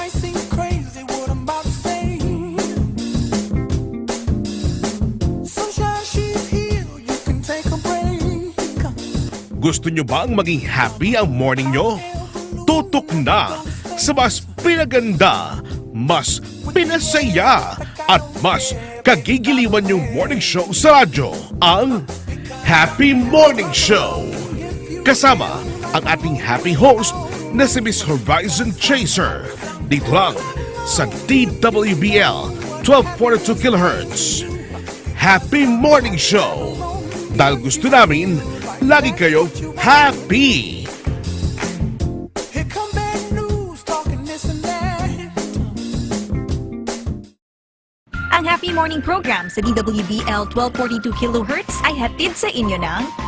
might seem crazy what I'm about to say. Sunshine, she's here, you can take a break. Gusto nyo bang maging happy ang morning nyo? Tutok na sa mas pinaganda, mas pinasaya, at mas kagigiliwan yung morning show sa radyo, ang Happy Morning Show. Kasama ang ating happy host na si Miss Horizon Chaser. Dito lang sa DWBL 1242 kHz. Happy Morning Show. Dahil gusto namin, lagi kayo happy. Here come bad news, talking this and that. Ang Happy Morning Program sa DWBL 1242 kHz ay hatid sa inyo ng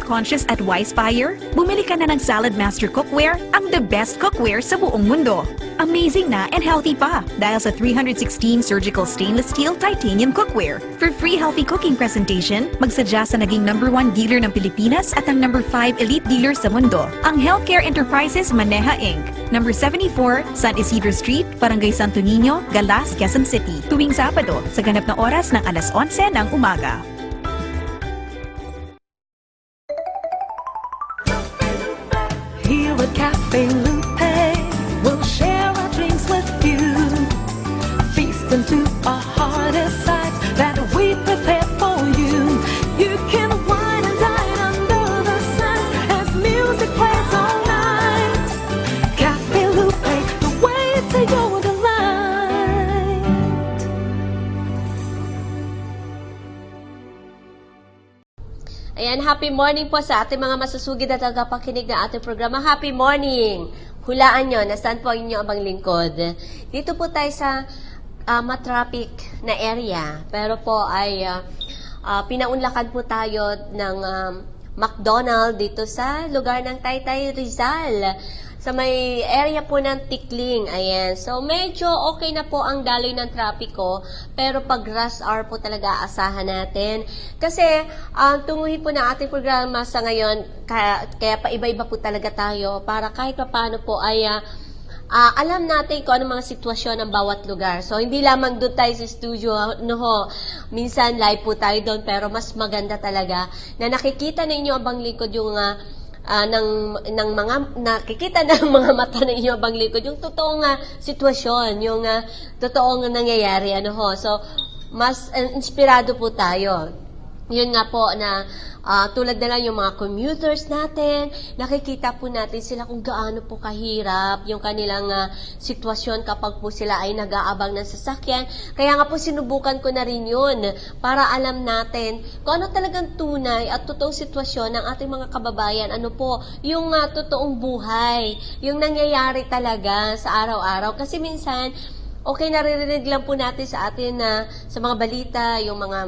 Conscious at Wise Fire. Bumili ka na ng Salad Master Cookware, ang the best cookware sa buong mundo. Amazing na and healthy pa dahil sa 316 surgical stainless steel titanium cookware. For free healthy cooking presentation, magsadya sa naging #1 dealer ng Pilipinas at ang #5 elite dealer sa mundo, ang Healthcare Enterprises Maneja Inc. Number 74, San Isidro Street, Barangay Santo Niño, Galas, Quezon City. Tuwing Sabado, sa ganap na oras ng alas 11 ng umaga. Here at Cafe Lupe, we'll share our drinks with you. Feast into our hardest sight that we prepare for you. You can wine and dine under the sun as music plays all night. Cafe Lupe, the way to your delight. Ayan, happy morning po sa ating mga masusugid at tagapakinig ng ating programa. Happy morning! Hulaan nyo, nasaan po ang inyong abang lingkod? Dito po tayo sa matraffic na area. Pero po ay pinaunlakan po tayo ng McDonald dito sa lugar ng Taytay Rizal. Sa may area po ng Tikling, ayan. So, medyo okay na po ang daloy ng trapiko, pero pag rush hour po talaga asahan natin. Kasi, tunguhin po na ating programa sa ngayon, kaya paiba-iba po talaga tayo, para kahit paano po ay alam natin kung ano mga sitwasyon ng bawat lugar. So, hindi lamang doon tayo sa studio, minsan live po tayo doon, pero mas maganda talaga na nakikita ninyo abang likod yung ng mga nakikita ng mga mata ng inyong abang likod yung totoong sitwasyon, yung totoong nangyayari So mas inspirado po tayo. Yun nga po na tulad na lang yung mga commuters natin, nakikita po natin sila kung gaano po kahirap yung kanilang sitwasyon kapag po sila ay nag-aabang ng sasakyan. Kaya nga po sinubukan ko na rin yun para alam natin kung ano talagang tunay at totoong sitwasyon ng ating mga kababayan. Ano po, yung totoong buhay, yung nangyayari talaga sa araw-araw. Kasi minsan, okay, naririnig lang po natin sa atin sa mga balita, yung mga,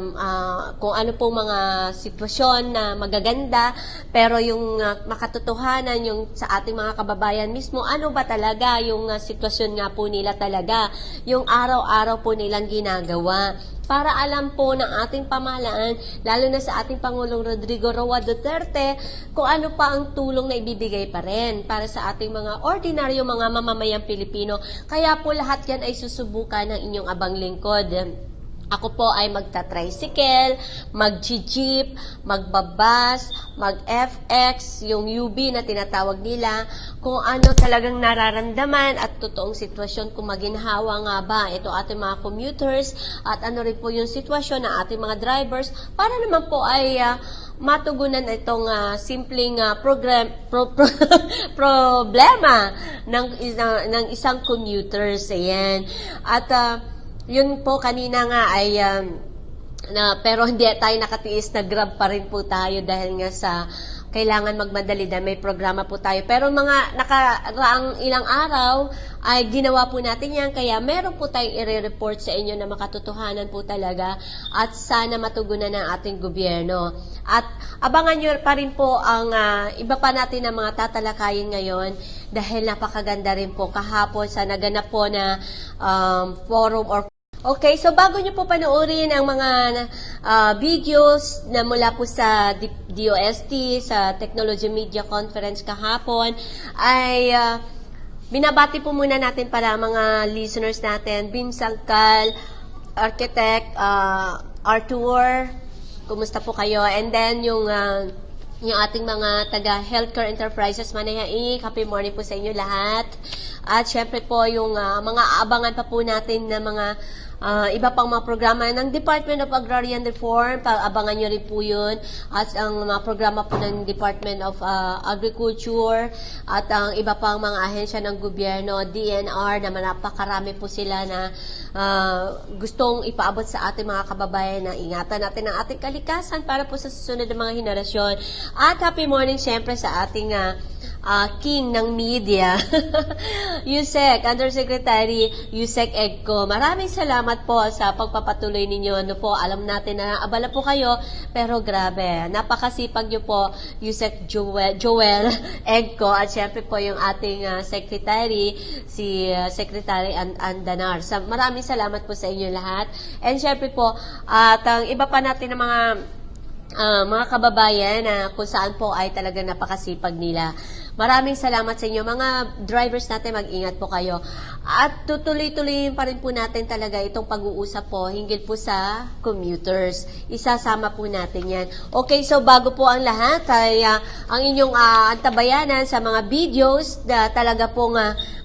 kung ano pong mga sitwasyon na magaganda, pero yung makatotohanan, yung sa ating mga kababayan mismo, ano ba talaga yung sitwasyon nga po nila talaga, yung araw-araw po nilang ginagawa. Para alam po ng ating pamahalaan, lalo na sa ating Pangulong Rodrigo Roa Duterte, kung ano pa ang tulong na ibibigay pa rin para sa ating mga ordinaryo mga mamamayang Pilipino. Kaya po lahat yan ay susubukan ng inyong abang lingkod. Ako po ay magta-tricycle, mag-jeep, magbabas, mag-FX, yung UB na tinatawag nila, kung ano talagang nararamdaman at totoong sitwasyon kung maginhawa nga ba ito ating mga commuters at ano rin po yung sitwasyon ng ating mga drivers para naman po ay matugunan itong simpleng problema ng isang commuters. Ayan. At yun po kanina nga ay pero hindi tayo nakatiis, na grab pa rin po tayo dahil nga sa kailangan magmadali dahil may programa po tayo. Pero mga nakaraang ilang araw ay ginawa po natin yan, kaya meron po tayong i-report sa inyo na makatotohanan po talaga at sana matugunan ng ating gobyerno. At abangan nyo pa rin po ang iba pa natin na mga tatalakayin ngayon dahil napakaganda rin po kahapon sa naganap po na forum or okay, so bago nyo po panoorin ang mga videos na mula po sa DOST, sa Technology Media Conference kahapon, ay binabati po muna natin para mga listeners natin, Bim Sangkal, Architect, Arthur, kumusta po kayo? And then yung ating mga taga Healthcare Enterprises Manayaik, happy morning po sa inyo lahat. At syempre po yung mga aabangan pa po natin na mga iba pang mga programa ng Department of Agrarian Reform, abangan nyo rin po yun. At ang mga programa po ng Department of Agriculture at ang iba pang mga ahensya ng gobyerno, DNR, na napakarami po sila na gustong ipaabot sa ating mga kababayan na ingatan natin ang ating kalikasan para po sa susunod na mga henerasyon. At happy morning syempre sa ating king ng media, Yusek, Undersecretary Yusek Egco. Maraming salamat po sa pagpapatuloy ninyo. Ano po, alam natin na abala po kayo, pero grabe, napakasipag nyo po, Yusek Joel Egco, at syempre po yung ating secretary, si Secretary Andanar. Maraming salamat po sa inyo lahat. And syempre po, at ang iba pa natin na mga kababayan na kung saan po ay talagang napakasipag nila. Maraming salamat sa inyo. Mga drivers natin, mag-ingat po kayo. At tutuloy-tuloy pa rin po natin talaga itong pag-uusap po hinggil po sa commuters. Isasama po natin yan. Okay, so bago po ang lahat ay ang inyong antabayanan sa mga videos na talaga pong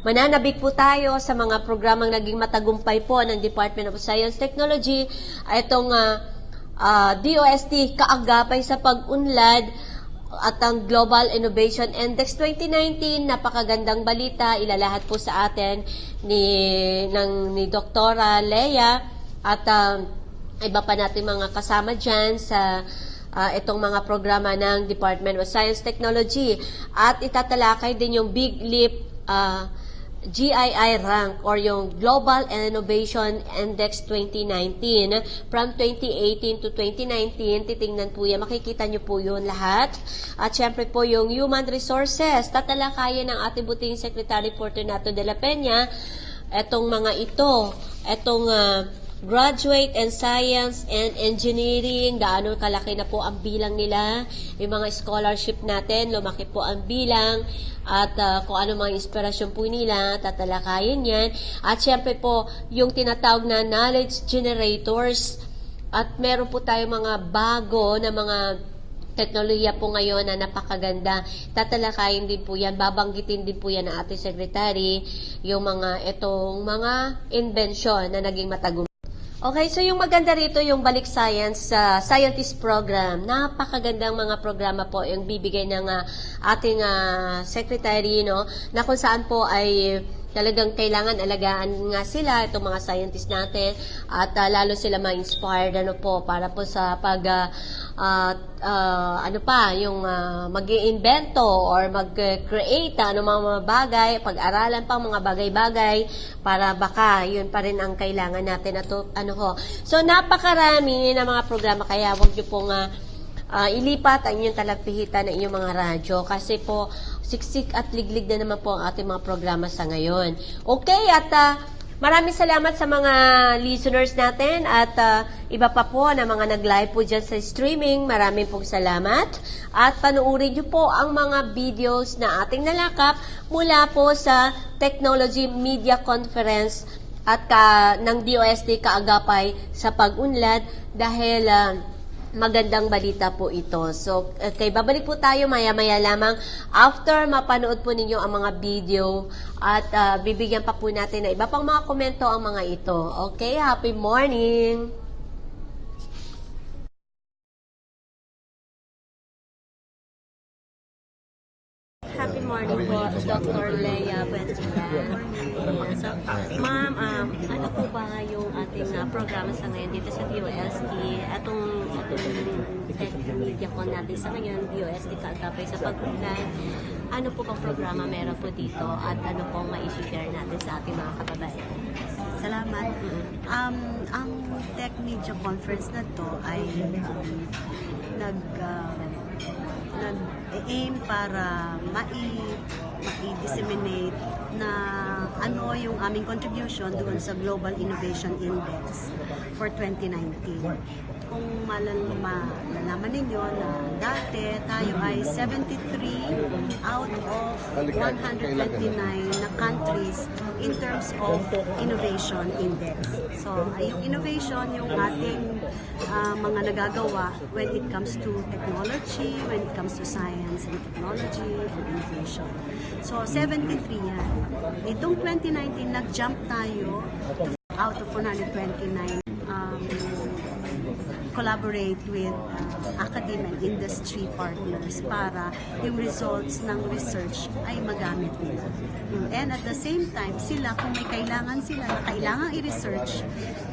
mananabik po tayo sa mga programang naging matagumpay po ng Department of Science Technology. Itong DOST kaagapay sa pag-unlad at ang Global Innovation Index 2019, napakagandang balita, ilalahat po sa atin ni Dr. Leia at iba pa natin mga kasama dyan sa itong mga programa ng Department of Science Technology. At itatalakay din yung Big Leap GII rank or yung Global Innovation Index 2019 from 2018 to 2019. Titingnan po yan, makikita nyo po yun lahat. At syempre po yung Human Resources, tatalakayan ng ating buting Secretary Fortunato de la Peña etong mga ito, etong graduate in science and engineering, gaano kalaki na po ang bilang nila, yung mga scholarship natin, lumaki po ang bilang, at kung ano mga inspirasyon po nila, tatalakayin yan. At syempre po, yung tinatawag na knowledge generators, at meron po tayo mga bago na mga teknolohiya po ngayon na napakaganda. Tatalakayin din po yan, babanggitin din po yan ng ating secretary, yung itong mga invention na naging matagumpay. Okay, so yung maganda rito, yung Balik Science Scientist Program. Napakagandang mga programa po yung bibigay ng ating secretary, no, na kung saan po ay talagang kailangan alagaan nga sila, itong mga scientists natin, at lalo sila ma-inspired po para po sa yung mag-iimbento or mag-create mga bagay, pag-aralan pang mga bagay-bagay para baka yun pa rin ang kailangan natin So napakarami na mga programa, kaya wag niyo pong ilipat ang inyong talagpihitan ng inyong mga radyo kasi po siksik at liglig na naman po ang ating mga programa sa ngayon. Okay, at maraming salamat sa mga listeners natin at iba pa po na mga nag-live po dyan sa streaming. Maraming pong salamat. At panuorin niyo po ang mga videos na ating nalakap mula po sa Technology Media Conference at ng DOST kaagapay sa pag-unlad dahil magandang balita po ito. So, okay, babalik po tayo maya-maya lamang after mapanood po ninyo ang mga video at bibigyan pa po natin na iba pang mga komento ang mga ito. Okay, happy morning! Happy morning po, Dr. Leia Buendia. So, ma'am, ano po ba yung ating programa sa ngayon dito sa DOST? Atong media ko natin sa ngayon, DOST kaagapay sa pag-unlad. Ano po bang programa meron po dito at ano pong ma-share natin sa ating mga kababayan? Salamat. Ang Tech Media Conference na to ay nag-aim para mai-disseminate na ano yung aming contribution doon sa Global Innovation Index for 2019. Kung malalaman ninyo na dati tayo ay 73 out of 129 na countries in terms of innovation index. So, yung innovation, yung ating mga nagagawa when it comes to technology, when it comes to science and technology and innovation. So, 73 yan. Itong 2019, nag-jump tayo out of 129 collaborate with academe and industry partners para yung results ng research ay magamit nila. And at the same time, sila kung may kailangan sila na kailangan i-research,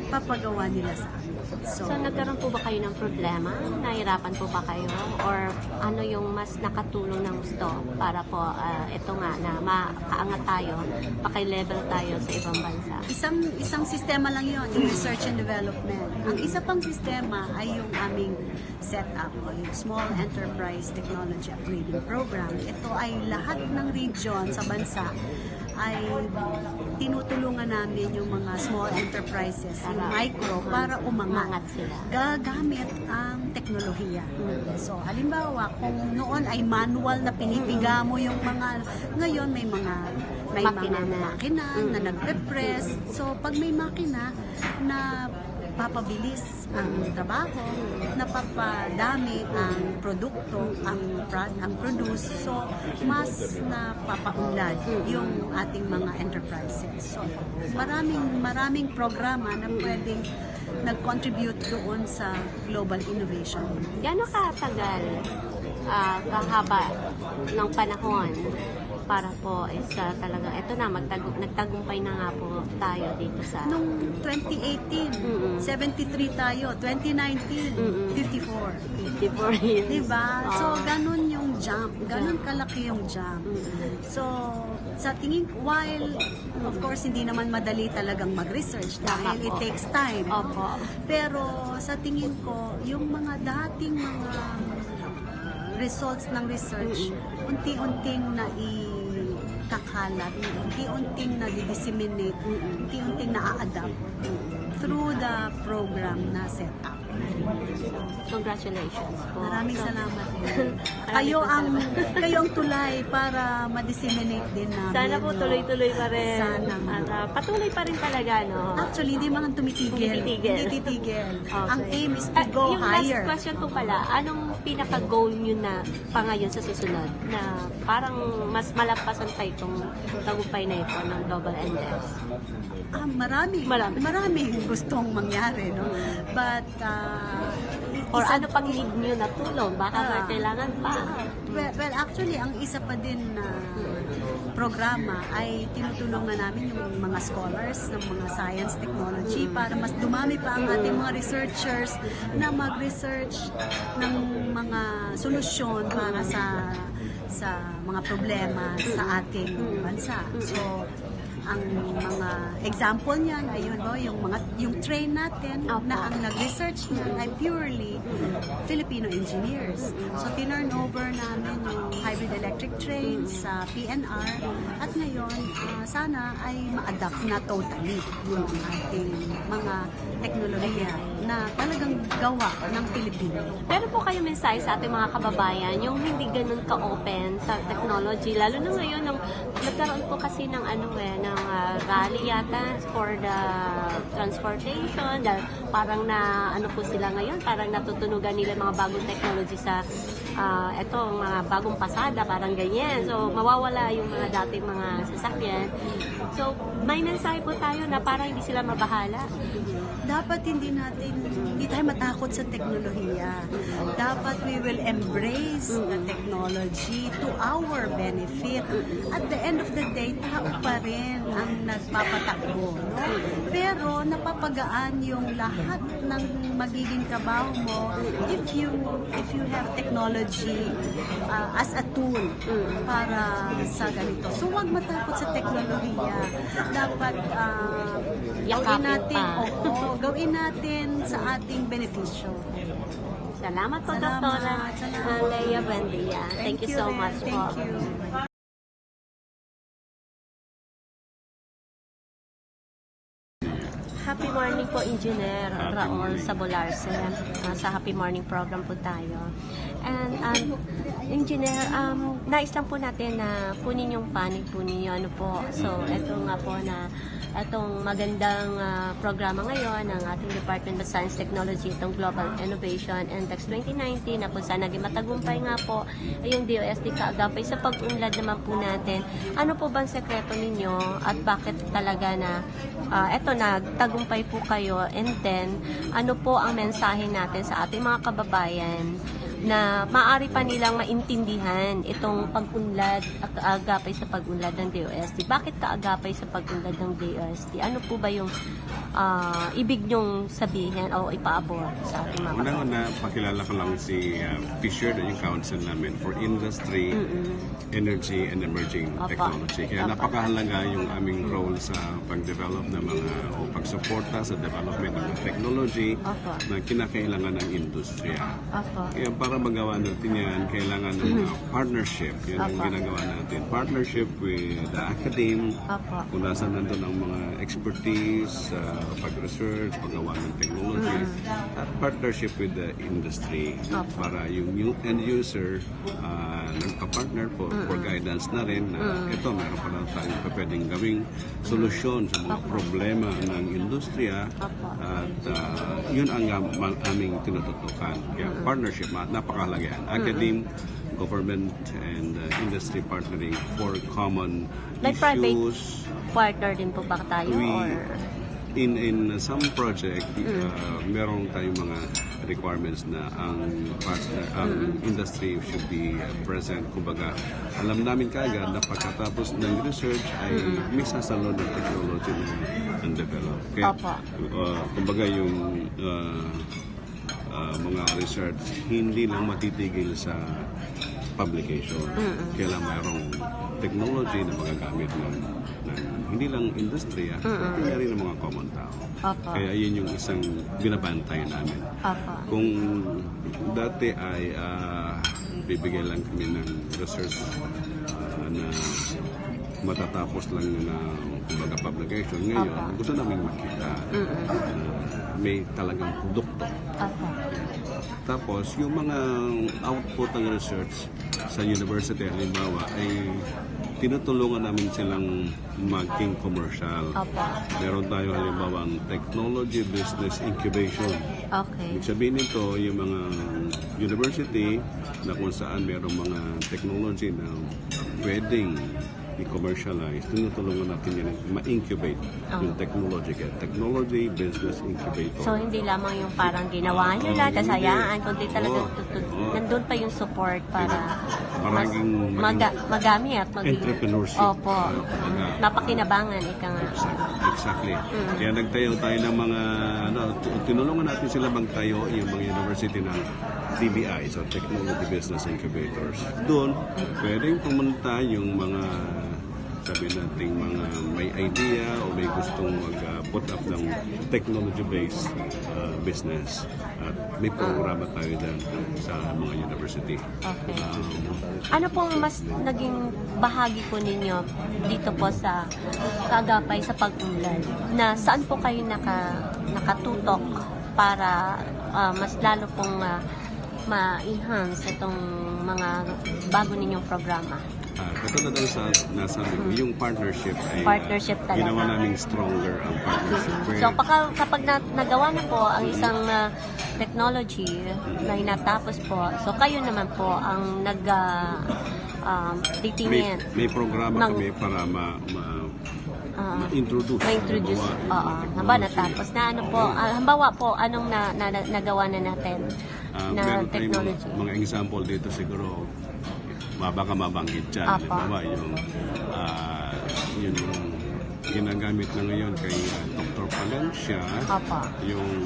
papagawa nila sa amin. So, nagkaroon po ba kayo ng problema? Nahirapan po ba kayo? Or ano yung mas nakatulong ng gusto para po ito nga na makaangat tayo, paki-level tayo sa ibang bansa? Isang sistema lang yon, yung research and development. Ang isa pang sistema ay yung aming setup o yung Small Enterprise Technology Upgrading Program. Ito ay lahat ng region sa bansa ay tinutulungan namin yung mga small enterprises, yung micro, para umangat sila. Gagamit ang teknolohiya. So, halimbawa, kung noon ay manual na pinipiga mo yung mga, ngayon may mga makina na nagpe-press. So, pag may makina na papabilis ang trabaho, napapadami ang produkto, ang produce, so mas napapaunlad yung ating mga enterprises. So maraming programa na pwedeng nag-contribute doon sa global innovation. Gaano katagal, kahaba ng panahon para po talaga, eto na, nagtagumpay na nga po tayo dito sa... Nung 2018, 73 tayo. 2019, 54. 54 years. Diba? So, ganun yung jump. Ganun kalaki yung jump. So, sa tingin, while, of course, hindi naman madali talagang mag-research dahil it takes time. Opo. Pero, sa tingin ko, yung mga dating mga results ng research, unti-unting kakalat, unti-unting na-disseminate, unti-unting na-adapt through the program na set up. Congratulations po. Maraming salamat. Kayo ang tulay para ma-disseminate din namin. Sana po tuloy-tuloy pa rin. Sana. At patuloy pa rin talaga, no? Actually, hindi man tumitigil. Hindi titigil. Okay. Ang aim is to go yung higher. Last question po pala, anong pinaka-goal nyo na pa ngayon sa susunod na parang mas malampasan pa itong tagumpay na ito ng Global Index? Maraming gustong mangyari, no? But, Or ano pang need nyo na tulong? Baka kailangan pa. Well, actually, ang isa pa din na programa ay tinutulungan namin yung mga scholars ng mga science technology para mas dumami pa ang ating mga researchers na mag-research ng mga solusyon para sa mga problema sa ating bansa. So, ang mga example niyan ay yung train natin na ang nag-research niyan ay purely Filipino engineers. So tinurn over namin yung hybrid electric trains sa PNR at ngayon sana ay ma-adapt na totally yung ating mga teknolohiya na talagang gawa ng Pilipino. Pero po kayo mensahe sa ating mga kababayan yung hindi ganun ka-open sa technology, lalo na ngayon nung nagkaroon po kasi ng rally yata for the transportation, dahil parang po sila ngayon, parang natutunugan nila mga bagong technology sa mga bagong pasada, parang ganyan. So, mawawala yung mga dating mga sasakyan. So, may mensahe po tayo na parang hindi sila mabahala. Dapat hindi tayo matakot sa teknolohiya. Dapat we will embrace the technology to our benefit. At the end of the day, tao pa rin ang nagpapatakbo. No? Pero napapagaan yung lahat ng magiging trabaho mo if you have technology as a tool para sa ganito. So huwag matakot sa teknolohiya. Dapat gawin natin sa ating benepisyo. Salamat po, Dr. Leia Buendia. Thank you so much po. Thank you. Happy morning po, Engineer Raul Sabolarse. Sa Happy Morning program po tayo. And Engineer, nais lang po natin na kunin yung panig po ninyo. Ano po? So, ito nga po na itong magandang programa ngayon ng ating Department of Science Technology, itong Global Innovation Index 2019 na kung saan naging matagumpay nga po ay yung DOST kaagapay sa pag-unlad naman po natin. Ano po bang sekreto ninyo at bakit talaga na eto nagtagumpay po kayo, and then ano po ang mensahe natin sa ating mga kababayan na maaari pa nilang maintindihan itong pag-unlad at kaagapay sa pag-unlad ng DOST. Bakit kaagapay sa pag-unlad ng DOST? Ano po ba yung ibig nyong sabihin o ipaabot sa ating mga kababayan? Unang-una, pakilala ko lang si Fisher, yung council namin for Industry, Energy, and Emerging Apa. Technology. Kaya Apa. napakahalaga yung aming role sa pag-develop ng mga o pagsuporta sa development ng technology Apa. na kinakailangan ng industriya. Opo. Kaya para magawa natin yan, kailangan ng mga partnership. Yan ang Apa. ginagawa natin. Partnership with the academe, Apa. kung nasa nandun ang mga expertise, pag-research, paggawa ng technology, at partnership with the industry para yung new end user nagpa-partner po for guidance na rin na ito, meron pa lang tayong pwedeng gawing solusyon sa mga problema ng industriya at yun ang aming tinututukan. Kaya partnership, napakahalaga yan. Academe, government, and industry partnering for common Like private issues. partner din po ba tayo? Or In some project, meron tayong mga requirements na ang partner, ang industry should be present. Kumbaga, alam namin kaagad na pagkatapos ng research ay may sasalo ng technology na ang develop. Kaya, Opo. kumbaga yung mga research hindi lang matitigil sa publication. Kailangan mayroong technology na magagamit ng hindi lang industriya, hindi rin ng mga common tao. Opo. Kaya yun yung isang binabantay namin. Opo. Kung dati ay bibigay lang kami ng research na matatapos lang na kumbaga publication, ngayon gusto namin makita may talagang produkto. Opo. Tapos, yung mga output ng research sa university, halimbawa, ay tinutulungan namin silang maging commercial. Opo. Meron tayo halimbawa ang Technology Business Incubation. Okay. Ibig sabihin nito, yung mga university na kung saan merong mga technology na pwedeng i-commercialize, tinutulungan natin yan ma-incubate yung technology. Kaya Technology Business Incubator. So, hindi lamang yung parang ginawa nyo lang, hindi. kasayaan, kundi talagang nandun pa yung support para mas magamit. Entrepreneurship. Opo. Napakinabangan, ika nga. Exactly. Kaya nagtayo tayo ng mga, tinulungan natin sila magtayo yung mga university ng TBI, so Technology Business Incubators. Doon, pwedeng pumunta yung mga sabi nating mga may idea o may gustong mag-put up ng technology-based business. At may programa tayo dyan sa mga university. Okay. Ano pong mas naging bahagi po ninyo dito po sa kaagapay sa pag-unlad? Na saan po kayo nakatutok para mas lalo pong ma-enhance itong mga bago ninyong programa? Katulad ng nasabi ko, yung partnership ay Partnership talaga. ginawa namin stronger ang partnership. So kapag nagawa na po ang isang technology na inatapos po, so kayo naman po ang titingin. May programa ng- kami para ma-introduce. Ma-introduce. Halimbawa, Oo. yung Hamba technology. natapos na ano po. Halimbawa po, anong nagawa na natin na Meron tayong technology? mga example dito siguro, baka mabanggit dyan. Apa. Halimbawa, yung ginagamit na ngayon kay Dr. Palencia, Apa. yung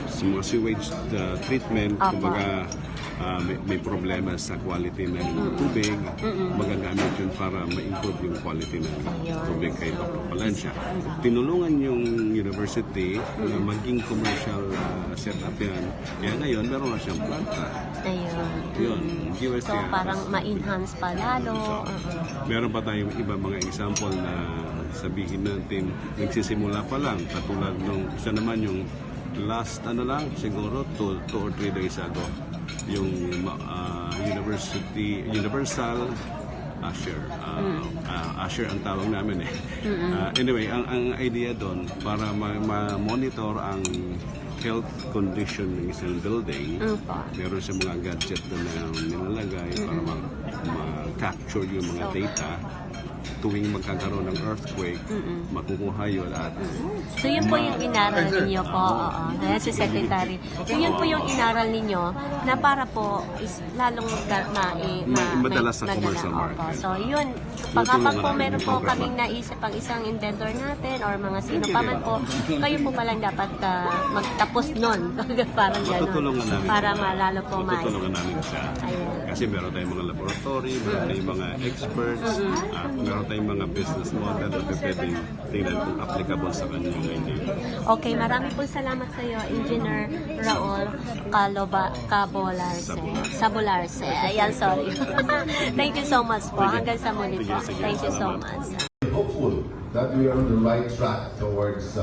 sa mga sewage treatment, Apa. kumbaga may problema sa quality ng tubig, magagamit yun para ma-improve yung quality ng tubig kay Dr. Palencia. Tinulungan yung university na maging commercial setup yan. Kaya ngayon, meron na siyang planta. Ayun. Yun, So USTR. parang ma-enhance pa lalo. Meron pa tayong iba mga example na sabihin natin, nagsisimula pa lang, katulad nung isa naman yung last ano lang siguro 2 or 3 days ago yung Universal Usher. Usher ang tawag namin eh. Anyway, ang idea doon para ma-monitor ang health condition ng isang building. Meron siya mga gadget doon na nilalagay para ma-capture yung mga data. Tuwing magkakaroon ng earthquake, makukuha yun at So yun po yung inaral ninyo po, Ayan, si Secretary. So yun po yung inaral ninyo na para po is lalong madala sa commercial market. So yun, pagkapag po meron po kaming naisip ang isang inventor natin or mga sino pa man po, kayo po palang dapat magtapos nun. Parang gano'n. Matutulungan namin. Para malalo po matutulungan namin siya. Ayan. Kasi meron tayong mga laboratory, meron tayong mga experts, at meron tayong mga business model na pwedeng tingnan kung applicable sa kanyang idea. Okay, marami po salamat sa iyo, Engineer Raul Sabularse. Ayan, sorry. Thank you so much po. Hanggang sa muli po. Thank you so much. Hopeful that we are on the right track towards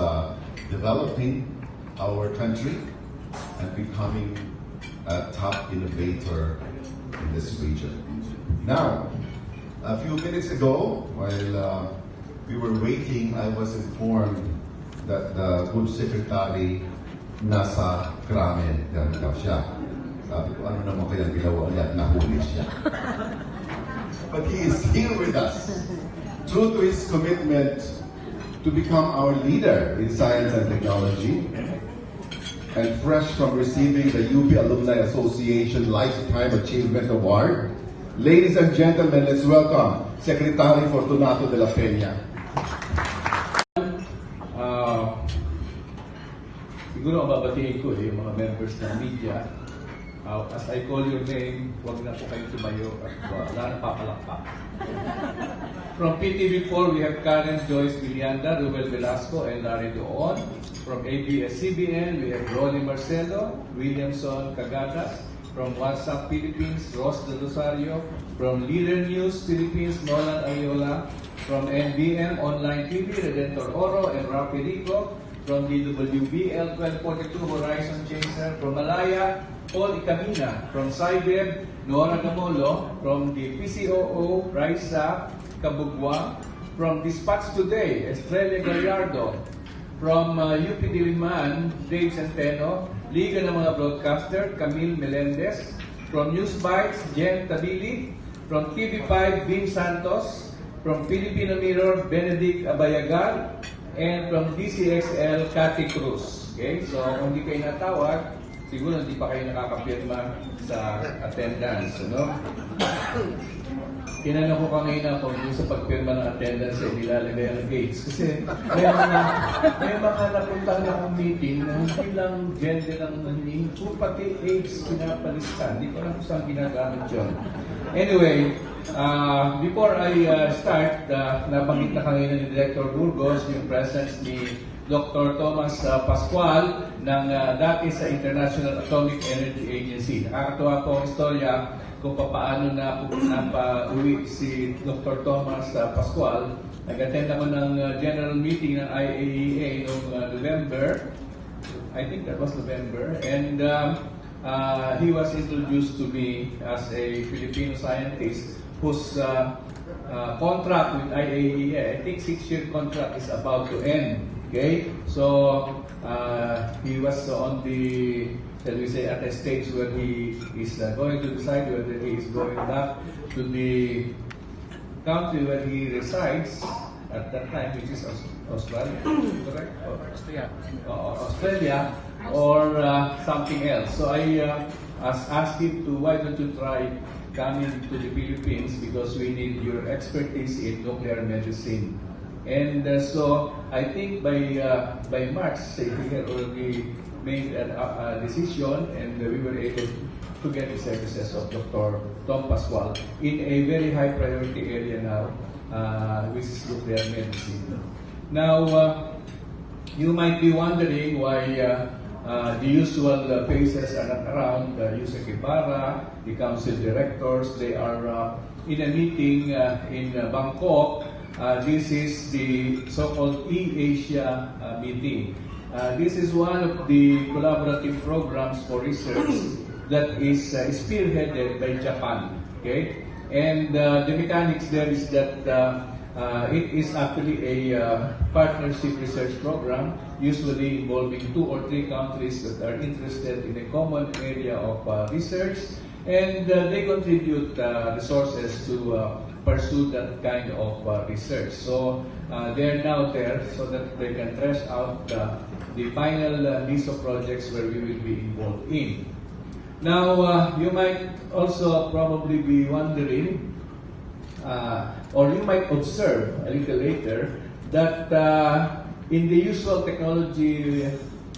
developing our country and becoming a top innovator in this region. Now, a few minutes ago, while we were waiting, I was informed that the good secretary nasa Krame daw siya. Sabi ko, ano naman kaya ginawa niya at nahuli siya. But he is here with us, true to his commitment to become our leader in science and technology, and fresh from receiving the UP Alumni Association Lifetime Achievement Award. Ladies and gentlemen, let's welcome Secretary Fortunato de la Peña. Siguro ang babatiin ko yung mga members ng media. As I call your name, huwag na po kayong tumayo at wala na papalakpak. From PTV4, we have Karen Joyce Villanda, Ruel Velasco, and Larry Doon. From ABS-CBN, we have Ronnie Marcelo, Williamson Cagatas. From WhatsApp Philippines, Ross de Rosario. From Leader News Philippines, Nolan Ayola. From NBM Online TV, Redentor Oro and Rafi Rico. From DWBL 1242, Horizon Chaser. From Malaya, Paul Icamina. From Cybeb, Nora Gamolo. From the PCOO, Raisa Kabugwa. From Dispatch Today, Estrella Gallardo. From UP Diliman, Dave Centeno. Liga ng mga Broadcaster, Camille Melendez. From News Bites, Jen Tabili. From TV5, Vin Santos. From Filipino Mirror, Benedict Abayagal. And from DCXL, Cathy Cruz. Okay? So, kung hindi kayo natawag, siguro hindi pa kayo nakakapirma sa attendance. Ano? Tinanong ko kanina kung sa pagpirma ng attendance ay nilalagay ang gates. Kasi may mga napunta na akong meeting na hindi lang gender ang nahining, pati age pinapalistan. Hindi ko lang kung saan ginagamit yun. Anyway, before I start, nabanggit na kanina ni Director Burgos yung presence ni Dr. Thomas Pascual ng dati sa International Atomic Energy Agency. Nakakatuwa po ang istorya kung paano napauwi si Dr. Thomas Pascual. Nag-attend naman ng general meeting ng IAEA noong November. I think that was November. And he was introduced to me as a Filipino scientist whose contract with IAEA, I think 6-year contract is about to end. Okay? So, he was on the, shall we say, at a stage where he is going to decide whether he is going back to the country where he resides at that time, which is Australia, correct? Australia, or something else. So I asked him to, why don't you try coming to the Philippines because we need your expertise in nuclear medicine. And so I think by March, he had already made a decision, and we were able to get the services of Dr. Tom Pascual in a very high priority area now, which is nuclear medicine. Now, you might be wondering why the usual faces are not around. Yusek Ibarra, the council directors, they are in a meeting in Bangkok. This is the so-called E-Asia meeting. This is one of the collaborative programs for research that is spearheaded by Japan. Okay, and the mechanics there is that it is actually a partnership research program, usually involving 2 or 3 countries that are interested in a common area of research, and they contribute resources to pursue that kind of research. So they are now there so that they can trash out the final list of projects where we will be involved in. Now, you might also probably be wondering, or you might observe a little later, that in the usual technology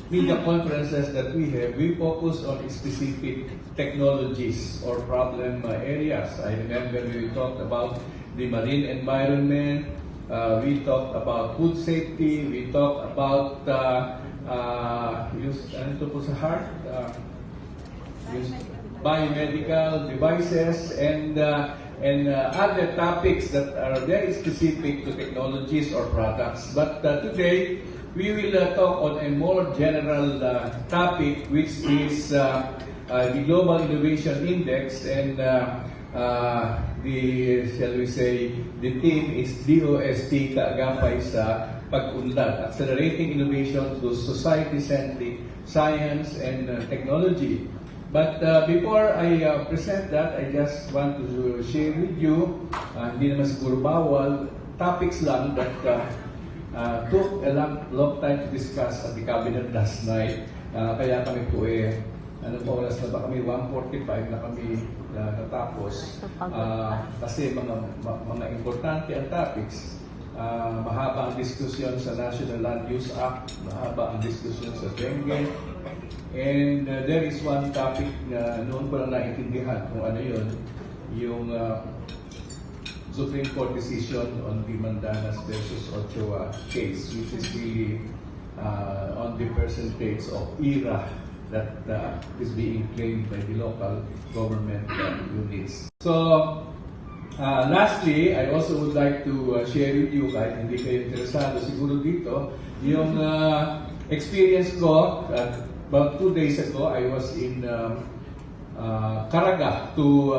media conferences that we have, we focus on specific technologies or problem areas. I remember we talked about the marine environment, we talked about food safety, we talked about biomedical devices, and other topics that are very specific to technologies or products. But today, we will talk on a more general topic, which is the Global Innovation Index, and shall we say, the theme is DOST, kaagapay sa pag-unlad, accelerating innovation through society-centric science and technology. But before I present that, I just want to share with you, hindi naman siguro bawal, topics lang that took a long time to discuss at the cabinet last night. Kaya kami po anong oras na ba kami? 1:45 na kami natapos. Kasi mga importante ang topics. Mahaba ang diskusyon sa National Land Use Act, mahaba ang diskusyon sa dengue, and there is one topic na noon ko lang naintindihan kung ano yun, yung Supreme Court decision on the Mandanas versus Ochoa case, which is really on the percentage of ERA that is being claimed by the local government units. So, lastly, I also would like to share with you, kahit hindi kayo interesado siguro dito, yung experience ko. About 2 days ago, I was in Caraga to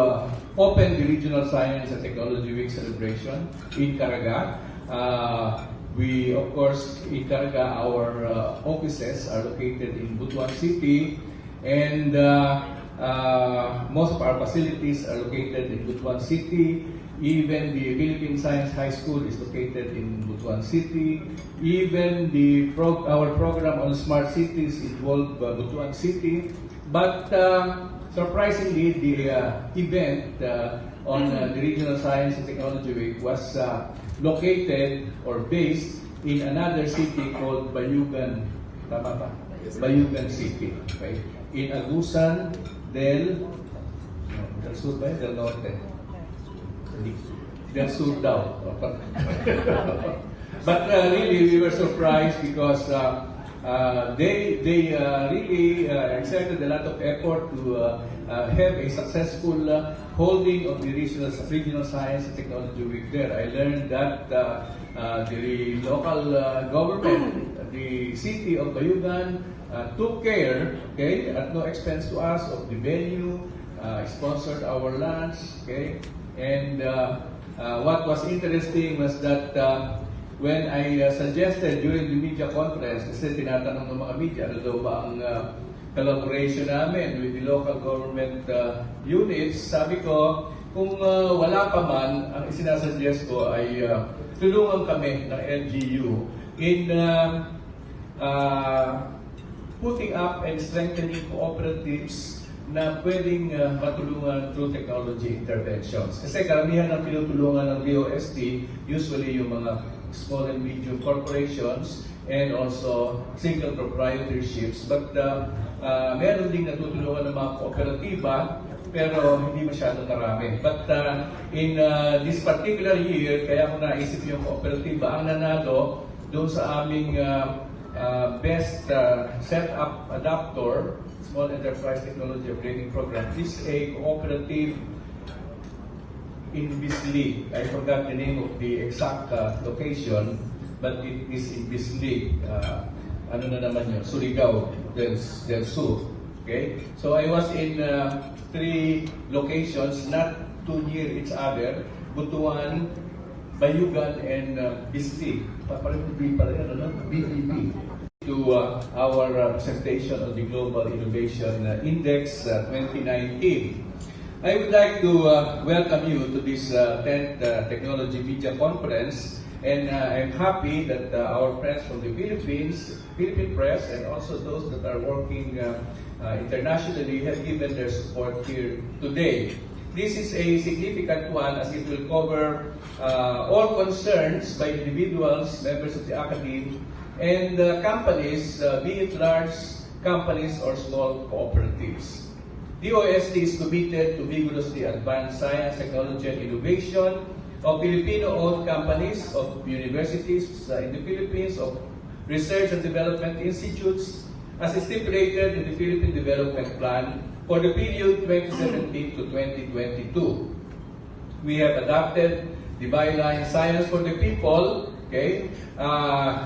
open the Regional Science and Technology Week celebration in Caraga. We, of course, in Caraga, our offices are located in Butuan City, and most of our facilities are located in Butuan City. Even the Philippine Science High School is located in Butuan City. Even our program on smart cities involved Butuan City. But surprisingly, the event on the Regional Science and Technology Week was located or based in another city called Bayugan. Tama ba? Bayugan City. Okay? In Agusan del Sur ba? Del Norte. Del Sur daw. But really, we were surprised because they really exerted a lot of effort to have a successful holding of the Regional Science and Technology Week there. I learned that the local government, the city of Bayugan, took care, okay, at no expense to us, of the venue, sponsored our lunch, okay, and what was interesting was that when I suggested during the media conference, kasi tinatanong ng mga media, ano daw ba ang collaboration namin with the local government units, sabi ko, kung wala pa man, ang isinasuggest ko ay tulungan kami ng LGU in putting up and strengthening cooperatives na pwedeng matulungan through technology interventions. Kasi karamihan ng pinutulungan ng DOST, usually yung mga small and medium corporations and also single proprietorships. But meron ding natutulungan ng mga kooperatiba, pero hindi masyadong karami. But in this particular year, kaya ko naisip yung kooperatiba, ang nanalo doon sa aming best setup adapter, Small Enterprise Technology Upgrading Program, is a cooperative in Bislig. I forgot the name of the exact location, but it is in Bislig. ano na naman yun, Surigao del Sur. Okay? So I was in 3 locations, not too near each other, Butuan, Bayugan, and Bisli. BEP. To our presentation of the Global Innovation Index 2019. I would like to welcome you to this 10th Technology Media Conference, and I'm happy that our friends from the Philippines, Philippine press, and also those that are working internationally have given their support here today. This is a significant one as it will cover all concerns by individuals, members of the academy, and companies, be it large companies or small cooperatives. DOST is committed to vigorously advance science, technology, and innovation of Filipino-owned companies, of universities in the Philippines, of research and development institutes, as stipulated in the Philippine Development Plan for the period 2017 to 2022. We have adopted the byline Science for the People, okay,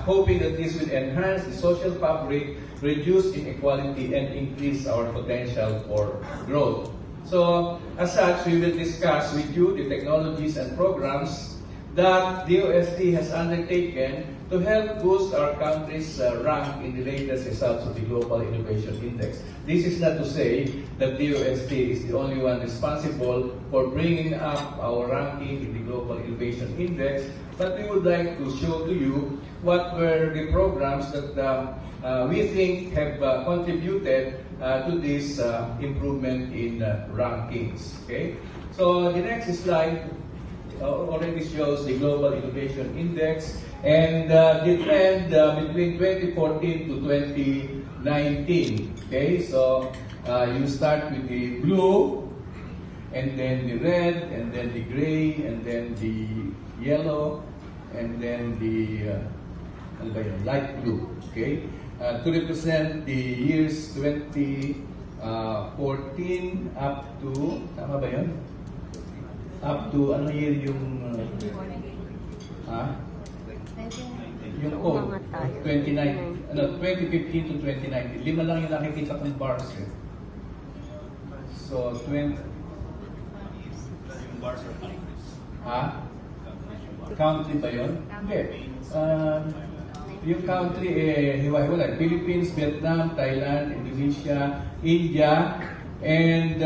hoping that this will enhance the social fabric, reduce inequality, and increase our potential for growth. So, as such, we will discuss with you the technologies and programs that DOST has undertaken to help boost our country's rank in the latest results of the Global Innovation Index. This is not to say that DOST is the only one responsible for bringing up our ranking in the Global Innovation Index, but we would like to show to you what were the programs that we think have contributed to this improvement in rankings. Okay, so the next slide already shows the Global Innovation Index and the trend between 2014 to 2019. Okay, so you start with the blue, and then the red, and then the gray, and then the yellow, and then the light blue. Okay, to represent the years 2014 up to, tama ba yun? Up to, ano year yung, yung code, 2019, 2015 to 2019. 5 lang yung nakikita kong bars eh. So, 20, country ba yun? Hindi. Yung country hiwa-hiwalay. Philippines, Vietnam, Thailand, Indonesia, India, and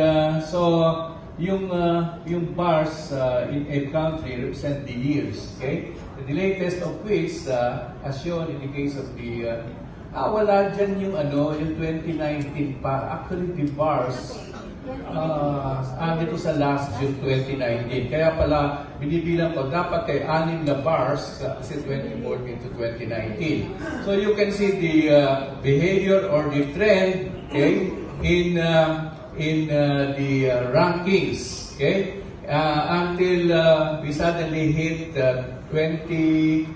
so yung bars in a country represent the years. Okay? The latest of which, as shown in the case of the wala dyan yung yung 2019 pa. Actually, the bars dito sa last June 2019. Kaya pala, binibilang ko, dapat ay 6 na bars kasi 2014 to 2019. So you can see the behavior or the trend, okay, in the rankings, okay, until we suddenly hit 2019,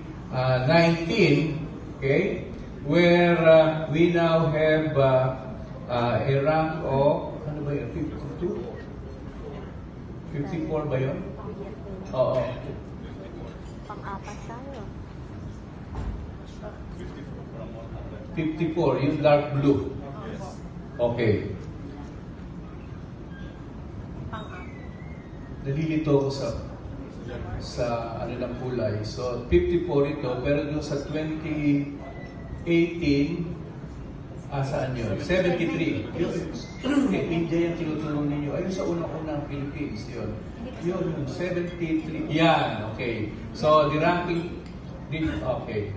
okay, where we now have a rank of, ano ba yun, 52? 54 ba yun? Oo. Pang-apat tayo. 54, yung dark blue. Okay. Nalilito ko sa ano ng kulay. So, 54 ito, pero doon sa 2018, saan yun? 73. India yung tinutulong ninyo. Ayun sa unang-unang Philippines, yun. Yun, 73. Yan, okay. So, the ranking, okay.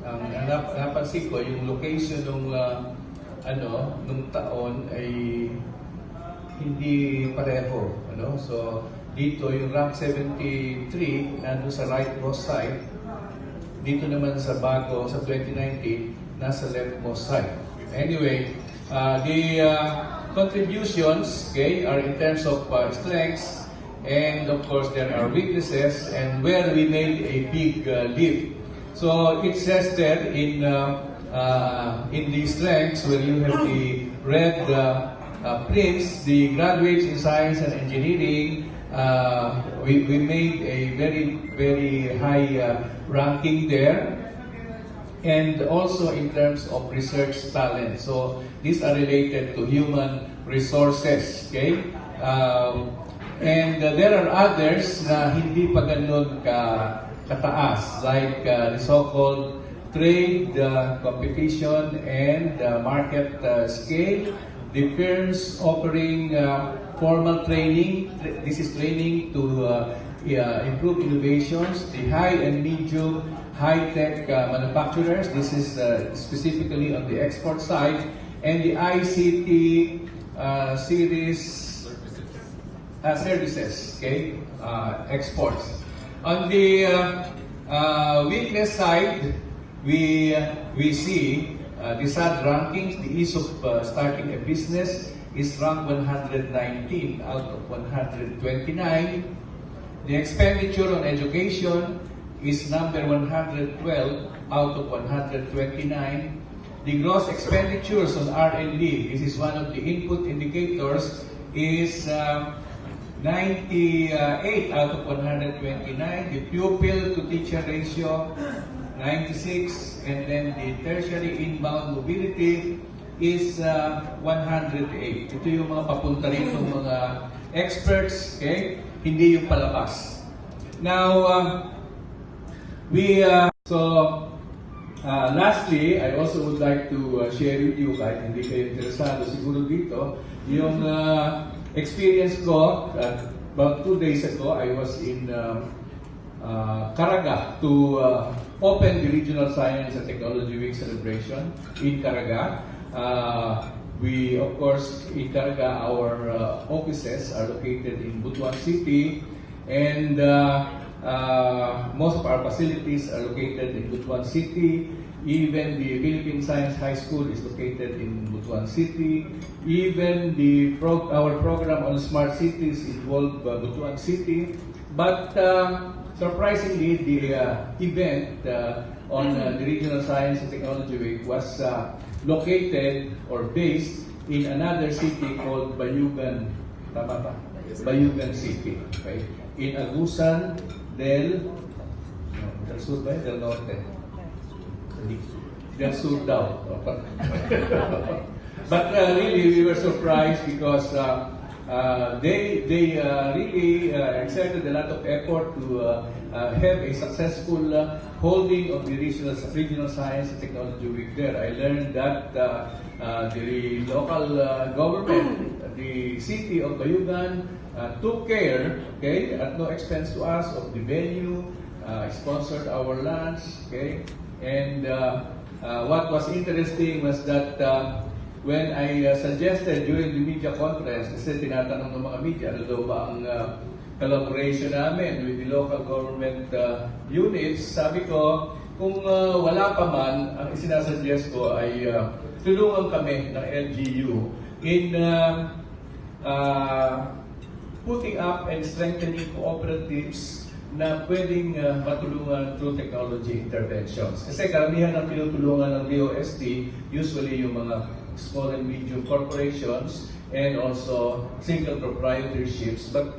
Ang napansin ko, yung location nung taon ay hindi pareho. So, dito yung rank 73, nandun sa rightmost side. Dito naman sa bago, sa 2019, nasa leftmost side. Anyway, the contributions, okay, are in terms of strengths, and of course there are weaknesses, and where we made a big leap. So it says there in the strengths, where you have the red prints, the graduates in science and engineering, we made a very, very high ranking there. and also in terms of research talent. So these are related to human resources, okay? And there are others na hindi pa ganun kataas, like the so-called trade, competition, and market scale. The firms offering formal training, this is training to improve innovations. The high and medium high-tech manufacturers, this is specifically on the export side, and the ICT series services, okay, exports. On the weakness side, we see the sad rankings. The ease of starting a business is ranked 119 out of 129. The expenditure on education is number 112 out of 129. The gross expenditures on R&D, this is one of the input indicators, is 98 out of 129. The pupil to teacher ratio, 96. And then the tertiary inbound mobility is 108. Ito yung mga papunta rito mga experts, okay? Hindi yung palabas. Now, lastly, I also would like to share with you, kahit hindi kayo interesado siguro dito, yung experience ko. About 2 days ago, I was in Caraga to open the Regional Science and Technology Week celebration in Caraga. We, of course, in Caraga, our offices are located in Butuan City, and most of our facilities are located in Butuan City. Even the Philippine Science High School is located in Butuan City. Even our program on smart cities involved Butuan City. But surprisingly, the event on the Regional Science and Technology Week was located or based in another city called Bayugan. Tama ba? Bayugan City. Okay? In Agusan del Sur ba? Del Norte. Del Sur daw. But really, we were surprised because they really exerted a lot of effort to have a successful holding of the Regional Science and Technology Week there. I learned that the local government, the city of Bayugan, took care, okay, at no expense to us, of the venue, sponsored our lunch, okay, and what was interesting was that when I suggested during the media conference, kasi tinatanong ng mga media, ano daw ba ang collaboration namin with the local government units, sabi ko, kung wala pa man, ang isinasuggest ko ay tulungan kami ng LGU in putting up and strengthening cooperatives na pwedeng matulungan through technology interventions. Kasi karamihan ng pinutulungan ng DOST, usually yung mga small and medium corporations and also single proprietorships. But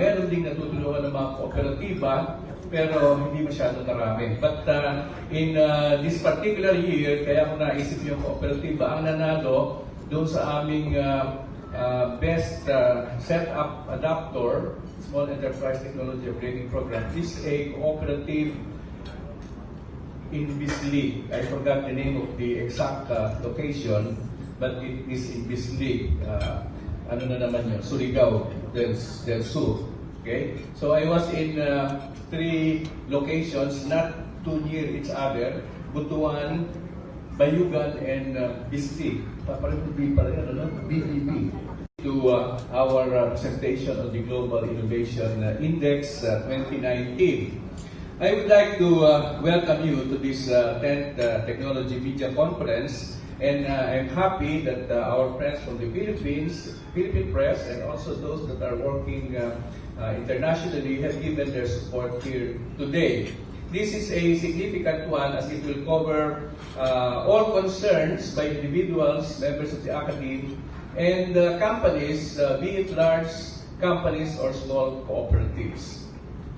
meron ding natutulungan ng mga kooperatiba, pero hindi masyadong karami. But in this particular year, kaya ko naisip yung kooperatiba, ang nanalo doon sa aming best setup adapter, Small Enterprise Technology Upgrading Program, is a cooperative in Bisli. I forgot the name of the exact location, but it is in Bisli. Ano na naman yun? Surigao del Sur. Okay? So I was in 3 locations, not too near each other. Butuan, Bayugan, and Bisli. BEP. To our presentation of the Global Innovation Index 2019. I would like to welcome you to this 10th Technology Media Conference, and I'm happy that our friends from the Philippines, Philippine press, and also those that are working internationally have given their support here today. This is a significant one as it will cover all concerns by individuals, members of the academy, and companies, be it large companies or small cooperatives.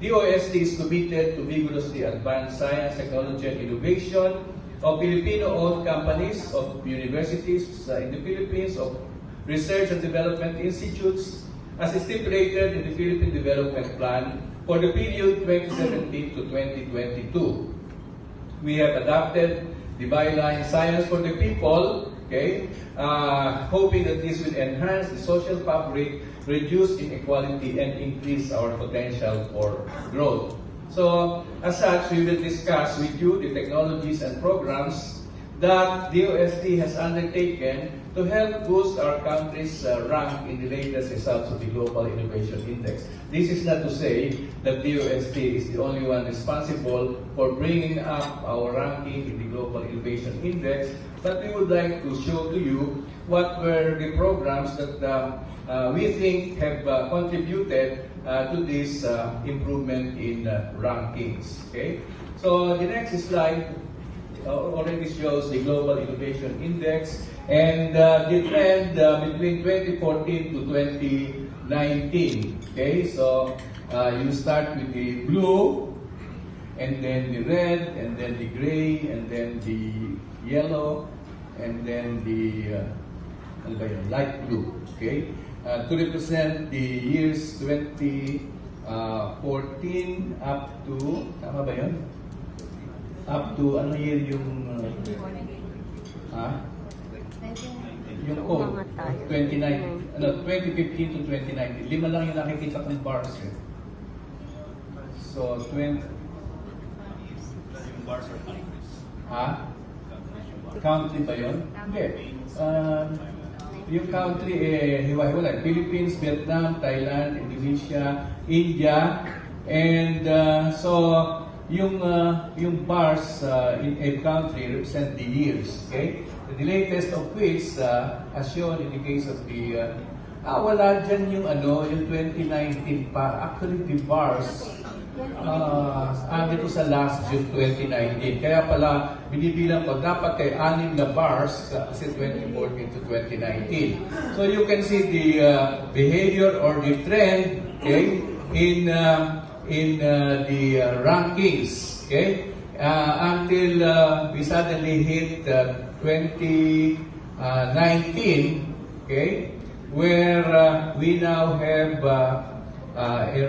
DOST is committed to vigorously advance science, technology, and innovation of Filipino-owned companies, of universities in the Philippines, of research and development institutes, as stipulated in the Philippine Development Plan for the period 2017 to 2022. We have adopted the byline Science for the People, okay, hoping that this will enhance the social fabric, reduce inequality, and increase our potential for growth. So, as such, we will discuss with you the technologies and programs that DOST has undertaken to help boost our country's rank in the latest results of the Global Innovation Index. This is not to say that DOST is the only one responsible for bringing up our ranking in the Global Innovation Index, but we would like to show to you what were the programs that we think have contributed to this improvement in rankings. Okay, so the next slide already shows the Global Innovation Index and the trend between 2014 to 2019. Okay, so you start with the blue, and then the red, and then the gray, and then the yellow, and then the light blue. Okay, to represent the years 2014 up to, tama ba yun? Up to ano year yung yung 2015 to 2019. 5 lang yung nakikita kong bars eh. So 20 bars are countries. Country ba yun? Hindi. Yung country hiwa-hiwalay. Philippines, Vietnam, Thailand, Indonesia, India, and so yung bars in a country represent the years, okay? The latest of which, as shown in the case of the, wala dyan yung yung 2019 pa. Actually, the bars, ito sa last June 2019. Kaya pala, binibilang ko, dapat kay 6 na bars kasi 2014 to 2019. So you can see the behavior or the trend, okay, in the rankings, okay, until we suddenly hit 2019, okay, where we now have a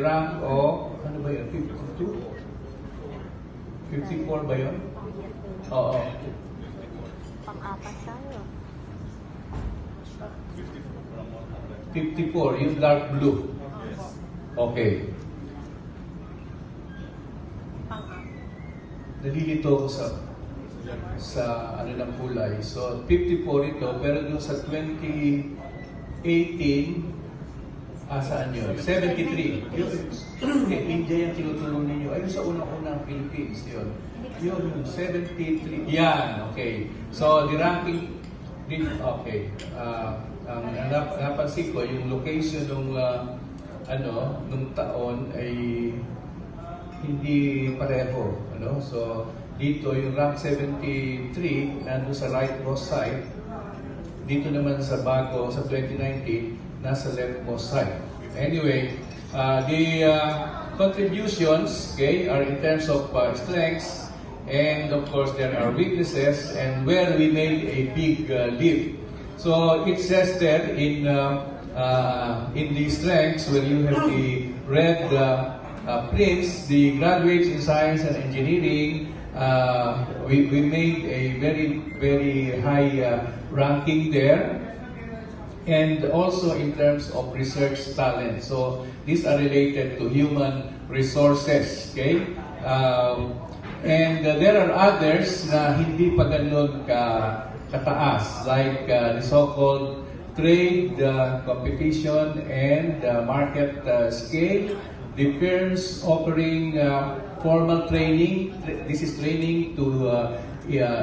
rank of, ano ba yun, 52? 54 ba yun? Oo. Pang-apat tayo. 54, yung dark blue. Okay. Nalilito ko sa ano ng kulay. So 54 ito, pero dun sa 2018, saan yun? 73. India yung tinutulong ninyo. Ayun sa unang-unang Philippines yun. Yun, 73. Yan, okay. So the ranking, okay. Ang napansin ko, yung location nung taon ay hindi pareho, so dito yung rank 73 nandun sa rightmost side, dito naman sa bago sa 2019 nasa leftmost side. Anyway, the contributions, okay, are in terms of strengths, and of course there are weaknesses and where we made a big leap. So it says there in the strengths, where you have the red Prince, the graduates in science and engineering, we made a very, very high ranking there. And also in terms of research talent. So these are related to human resources, okay? And there are others na hindi pa ganun kataas, like the so-called trade, competition, and market scale. The firms offering formal training, this is training to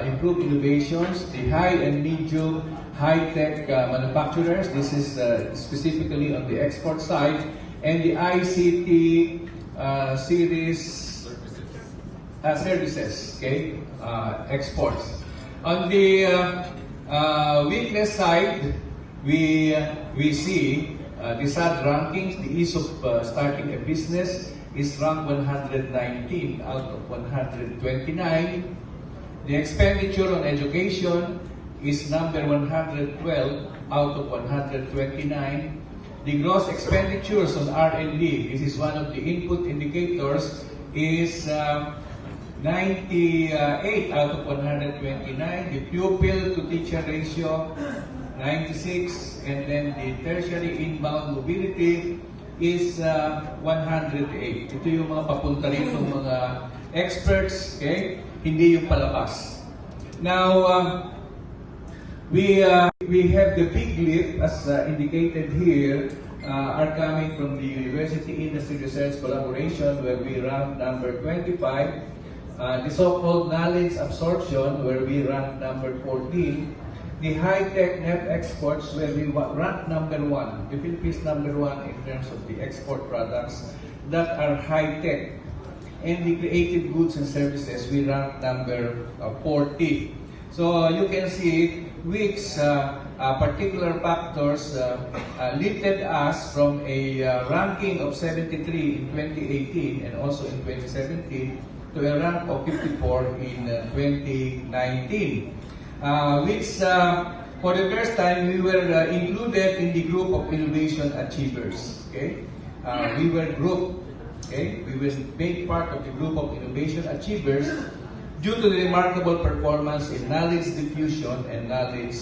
improve innovations. The high and medium high-tech manufacturers, this is specifically on the export side. And the ICT series services, okay, exports. On the weakness side, we see the sad rankings, the ease of starting a business, is ranked 119 out of 129. The expenditure on education is number 112 out of 129. The gross expenditures on R&D, this is one of the input indicators, is 98 out of 129. The pupil to teacher ratio, 96. And then the tertiary inbound mobility is 108. Ito yung mga papunta rin ng mga experts, okay? Hindi yung palabas. Now, we have the big leap, as indicated here, are coming from the University Industry Research Collaboration, where we rank number 25. The so-called knowledge absorption, where we rank number 14. The high-tech net exports, where we rank number 1. The Philippines number 1 in terms of the export products that are high-tech. And the creative goods and services, we rank number 40. So you can see which particular factors lifted us from a ranking of 73 in 2018 and also in 2017 to a rank of 54 in 2019. Which for the first time we were included in the group of innovation achievers. Okay, we were grouped. Okay, we will make part of the group of innovation achievers due to the remarkable performance in knowledge diffusion and knowledge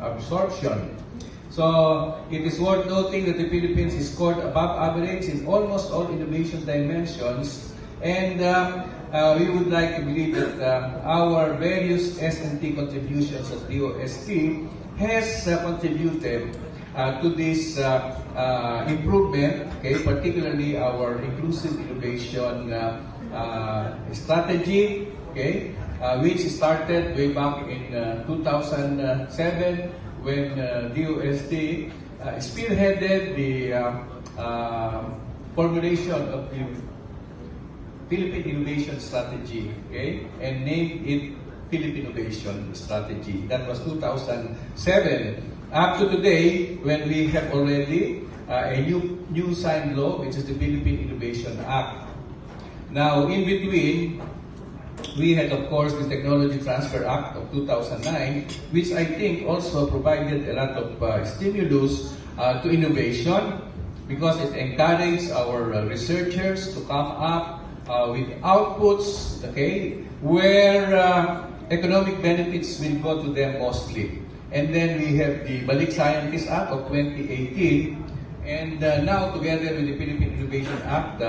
absorption. So it is worth noting that the Philippines is scored above average in almost all innovation dimensions, and we would like to believe that our various S&T contributions at DOST has contributed to this improvement, okay, particularly our inclusive innovation strategy, okay, which started way back in 2007 when DOST spearheaded the formulation of the Philippine Innovation Strategy, okay, and named it Philippine Innovation Strategy. That was 2007. Up to today, when we have already a new signed law, which is the Philippine Innovation Act. Now, in between, we had, of course, the Technology Transfer Act of 2009, which I think also provided a lot of stimulus to innovation because it encouraged our researchers to come up with outputs, okay, where economic benefits will go to them mostly. And then we have the Balik Scientist Act of 2018, and now together with the Philippine Innovation Act,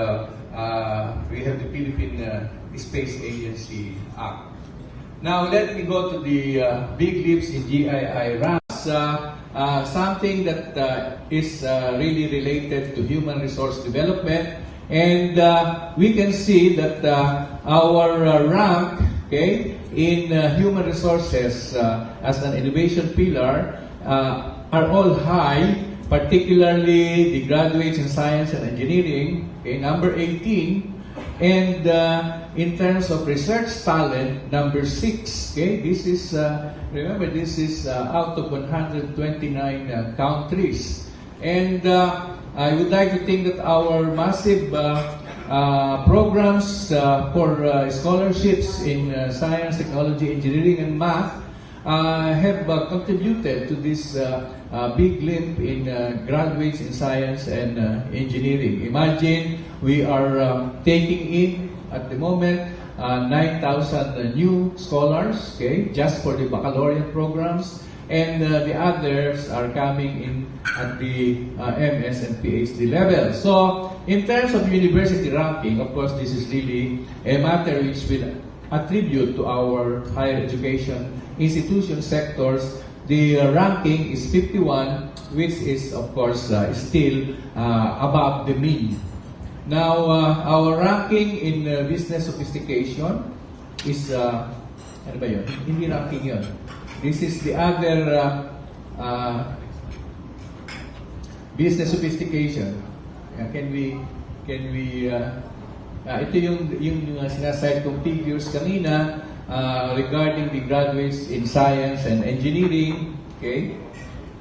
we have the Philippine Space Agency Act. Now let me go to the big leaps in GII ranks. Something that is really related to human resource development, and we can see that our rank, okay, in human resources as an innovation pillar are all high, particularly the graduates in science and engineering, okay, number 18, and in terms of research talent, number 6. Okay, this is remember, this is out of 129 countries, and I would like to think that our massive programs for scholarships in science, technology, engineering, and math have contributed to this big leap in graduates in science and engineering. Imagine we are taking in at the moment 9,000 new scholars, okay, just for the baccalaureate programs, and the others are coming in at the MS and PhD level. So, in terms of university ranking, of course, this is really a matter which will attribute to our higher education institution sectors. The ranking is 51, which is, of course, still above the mean. Now, our ranking in business sophistication is, ano ba yun? Hindi ranking yun. This is the other business sophistication. Can we ito yung sinaside kong figures kanina regarding the graduates in science and engineering, okay?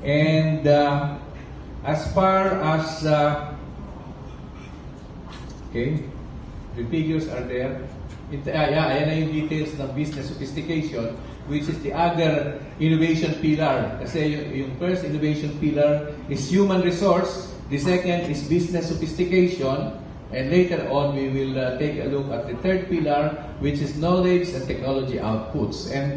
And as far as okay, The figures are there. Ayan na yung details ng business sophistication, which is the other innovation pillar. Kasi yung first innovation pillar is human resource, the second is business sophistication, and later on we will take a look at the third pillar, which is knowledge and technology outputs. And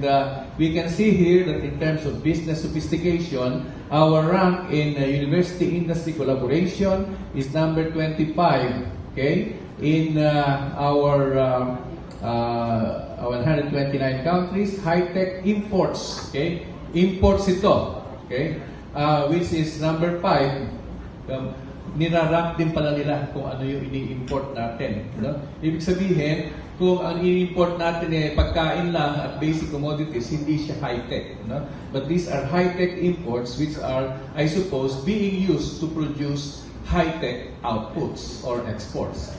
we can see here that in terms of business sophistication, our rank in university-industry collaboration is number 25, okay? In our 129 countries, high-tech imports, okay? Imports ito, okay? Which is number 5. Nirarank din pala nila kung ano yung ini-import natin. No? Ibig sabihin, kung ang ini-import natin pagkain lang at basic commodities, hindi siya high-tech. No? But these are high-tech imports which are, I suppose, being used to produce high-tech outputs or exports.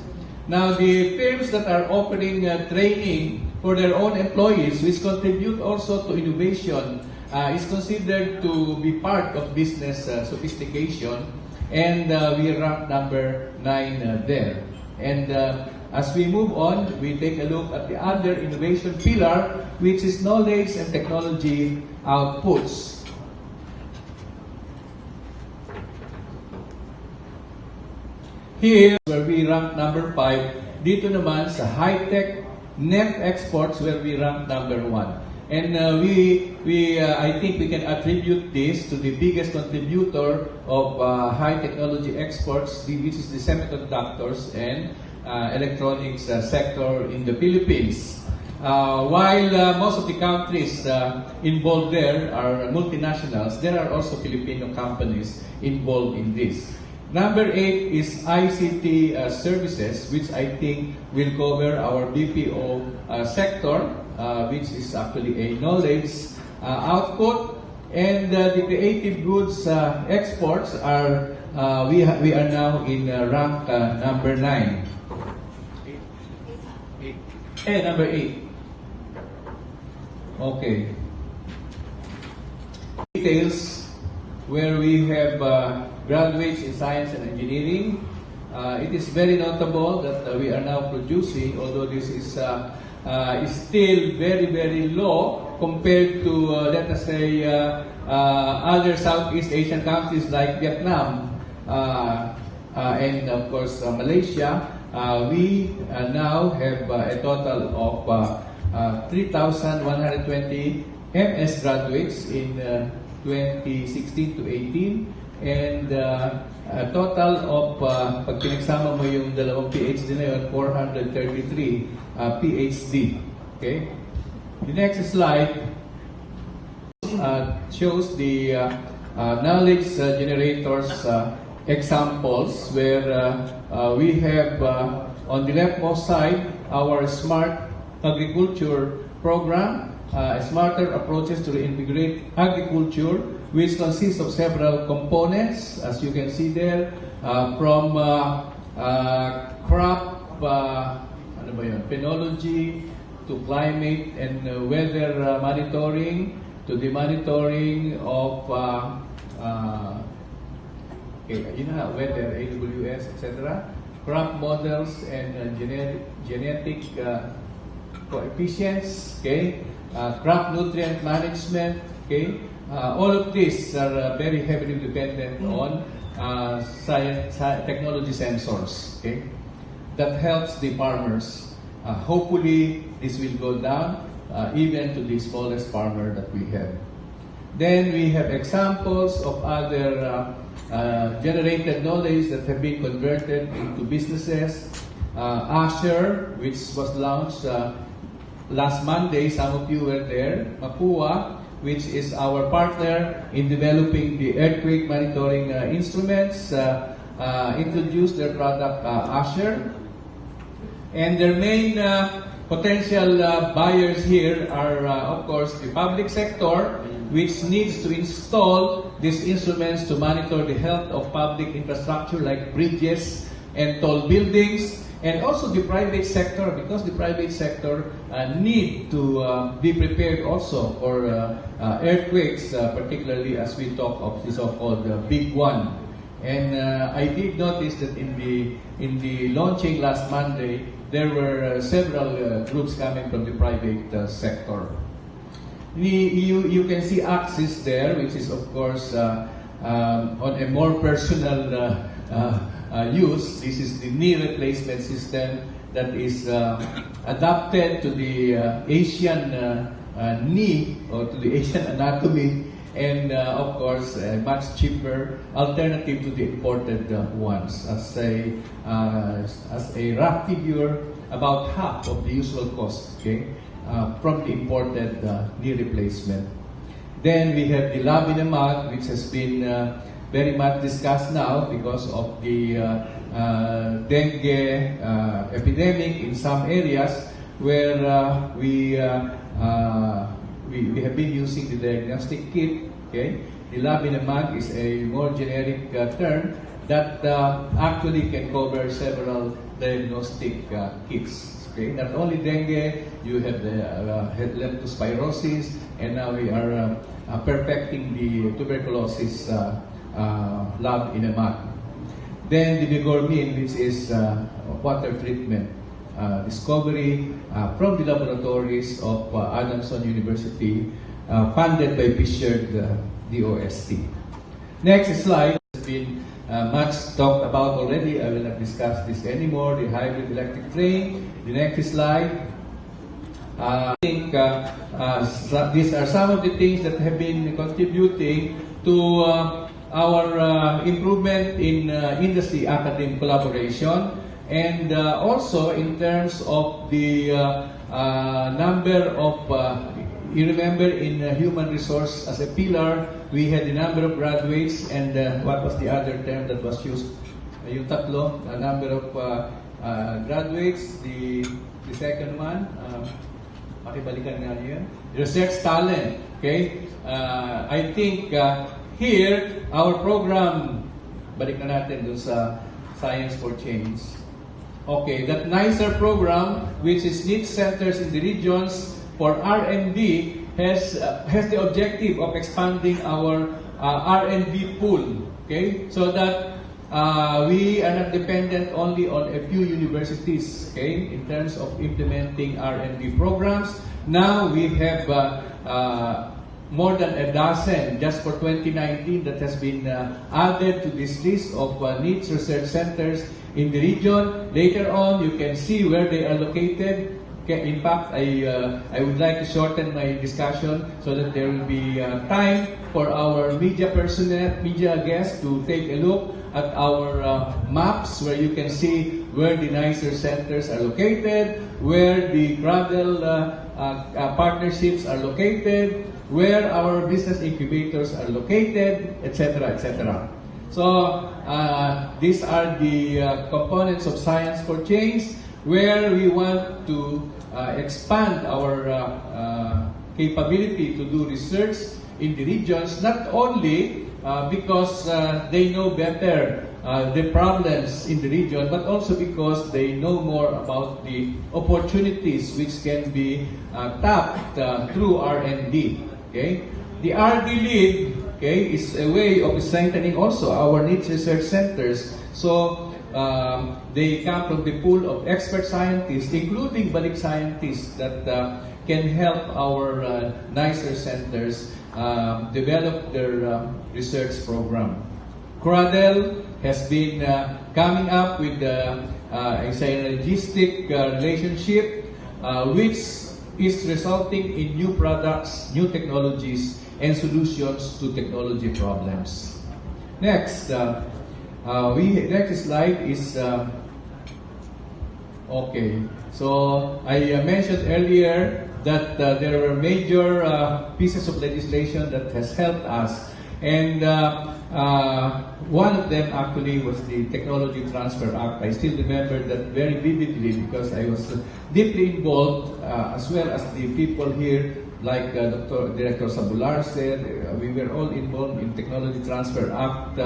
Now, the firms that are offering training for their own employees, which contribute also to innovation, is considered to be part of business sophistication, and we rank number 9 there. And as we move on, we take a look at the other innovation pillar, which is knowledge and technology outputs. Here, where we rank number 5, dito naman sa high-tech net exports where we rank number 1. And I think we can attribute this to the biggest contributor of high technology exports, which is the semiconductors and electronics sector in the Philippines. While most of the countries involved there are multinationals, there are also Filipino companies involved in this. Number 8 is ICT services, which I think will cover our BPO sector, which is actually a knowledge output. And the creative goods exports are, we are now in rank number 9. Number 8. Okay. Details where we have graduates in science and engineering. It is very notable that we are now producing, although this is still very, very low compared to, let us say, other Southeast Asian countries like Vietnam and, of course, Malaysia. We now have a total of 3,120 MS graduates in 2016 to 18. And a total of, pag pinagsama mo yung dalawang PhD na yun, 433 PhD. Okay? The next slide shows the knowledge generators examples where we have on the leftmost side our smart agriculture program, smarter approaches to reinvigorate agriculture, which consists of several components, as you can see there, from crop phenology to climate and weather monitoring to the monitoring of weather, AWS, etc., crop models and genetic coefficients, okay, crop nutrient management, okay. All of these are very heavily dependent on science, technology sensors, okay, that helps the farmers. Hopefully, this will go down even to the smallest farmer that we have. Then we have examples of other generated knowledge that have been converted into businesses. Asher, which was launched last Monday, some of you were there. Mapua, which is our partner in developing the earthquake monitoring instruments, introduced their product Asher. And their main potential buyers here are, of course, the public sector, which needs to install these instruments to monitor the health of public infrastructure like bridges and tall buildings, and also the private sector, because the private sector need to be prepared also for earthquakes, particularly as we talk of the so-called big one. And I did notice that in the launching last Monday, there were several groups coming from the private sector. You can see Axis there, which is of course on a more personal use. This is the knee replacement system that is adapted to the Asian knee or to the Asian anatomy, and of course a much cheaper alternative to the imported ones. As a rough figure, about half of the usual cost, okay, from the imported knee replacement. Then we have the Lavinamag, which has been very much discussed now because of the dengue epidemic in some areas where we have been using the diagnostic kit. Okay, the Lavinamag is a more generic term that actually can cover several diagnostic kits. Okay, not only dengue, you have the leptospirosis, and now we are perfecting the tuberculosis Lavinamag. Then the Vigormin, which is water treatment discovery from the laboratories of Adamson University, funded by Fisher DOST. Next slide has been much talked about already. I will not discuss this anymore. The hybrid electric train. The next slide. I think these are some of the things that have been contributing to our improvement in industry-academic collaboration, and also in terms of the number of, you remember in human resource as a pillar, we had the number of graduates, and what was the other term that was used? Yung tatlo, number of graduates. The second one, pakibalikan nga niyo yun. Research talent. Okay? I think here, our program, balik na natin dun sa Science for Change. Okay, that NICER program, which is Niche Centers in the Regions for R&D, has the objective of expanding our R&D pool. Okay, so that we are not dependent only on a few universities. Okay, in terms of implementing R&D programs, now we have more than a dozen just for 2019 that has been added to this list of niche research centers in the region. Later on, you can see where they are located. Okay, in fact, I would like to shorten my discussion so that there will be time for our media personnel, media guests to take a look at our maps where you can see where the NICER centers are located, where the Cradle partnerships are located, where our business incubators are located, etc., etc. So these are the components of Science for Change, where we want to expand our capability to do research in the regions, not only because they know better the problems in the region, but also because they know more about the opportunities which can be tapped through R&D. Okay? The R&D lead, okay, is a way of strengthening also our niche research centers. So they come from the pool of expert scientists, including balik scientists that can help our NICER centers develop their research program. Cradle has been coming up with a synergistic relationship which is resulting in new products, new technologies, and solutions to technology problems. Next, next slide is okay. So I mentioned earlier that there were major pieces of legislation that has helped us, and one of them actually was the Technology Transfer Act. I still remember that very vividly because I was deeply involved, as well as the people here, like Director Sabular said. We were all involved in Technology Transfer Act,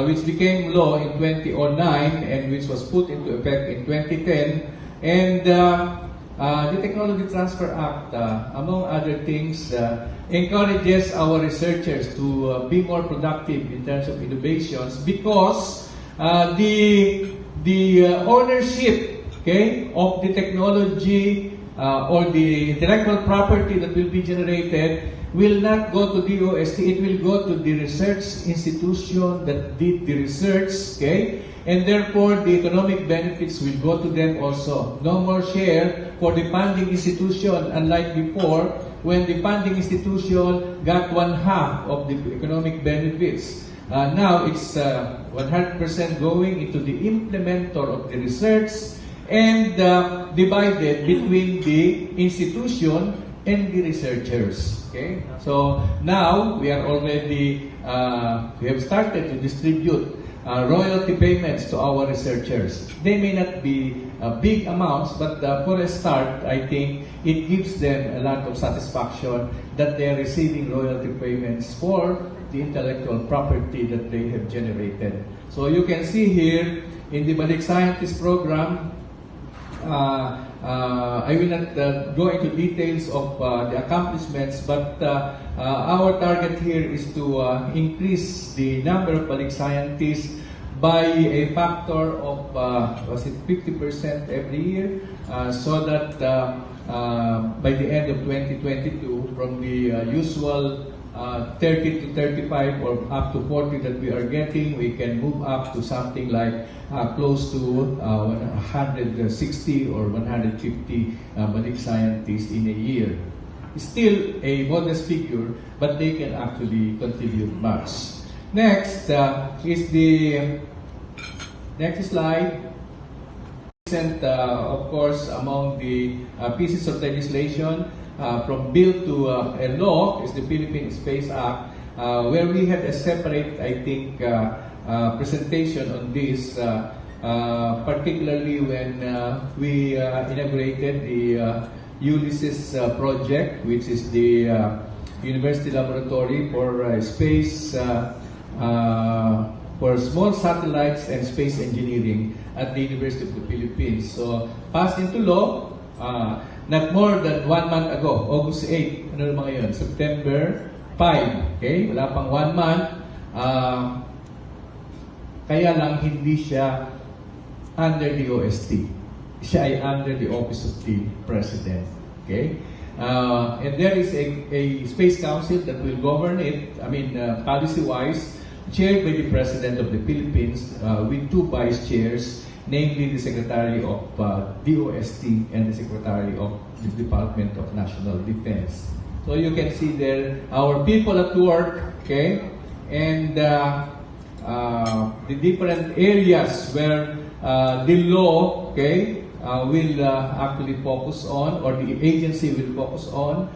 which became law in 2009 and which was put into effect in 2010. And the Technology Transfer Act, among other things, encourages our researchers to be more productive in terms of innovations, because the ownership okay, of the technology or the intellectual property that will be generated will not go to the DOST, it will go to the research institution that did the research, okay? And therefore, the economic benefits will go to them also. No more share for the funding institution, unlike before, when the funding institution got 1/2 of the economic benefits. Now, it's 100% going into the implementer of the research and divided between the institution and the researchers. Okay? So now we are already, we have started to distribute royalty payments to our researchers. They may not be big amounts, but for a start, I think it gives them a lot of satisfaction that they are receiving royalty payments for the intellectual property that they have generated. So you can see here in the Balik Scientist program, I will not go into details of the accomplishments, but our target here is to increase the number of Balik scientists by a factor of 50% every year, so that by the end of 2022, from the usual 30 to 35 or up to 40 that we are getting, we can move up to something like close to 160 or 150 Balik scientists in a year. Still a modest figure, but they can actually contribute much. Next is the next slide. Recent, of course, among the pieces of legislation from bill to a law is the Philippine Space Act, where we had a separate, I think, presentation on this, particularly when we inaugurated the Ulysses project, which is the university laboratory for space, for small satellites and space engineering at the University of the Philippines. So, passed into law, not more than 1 month ago, August 8, ano naman ngayon? September 5, okay? Wala pang 1 month. Kaya lang hindi siya under the OST. Siya ay under the Office of the President, okay? And there is a Space Council that will govern it, policy-wise, chaired by the President of the Philippines with 2 vice chairs, namely the Secretary of DOST and the Secretary of the Department of National Defense. So you can see there our people at work, okay, and the different areas where the law, okay, will actually focus on, or the agency will focus on,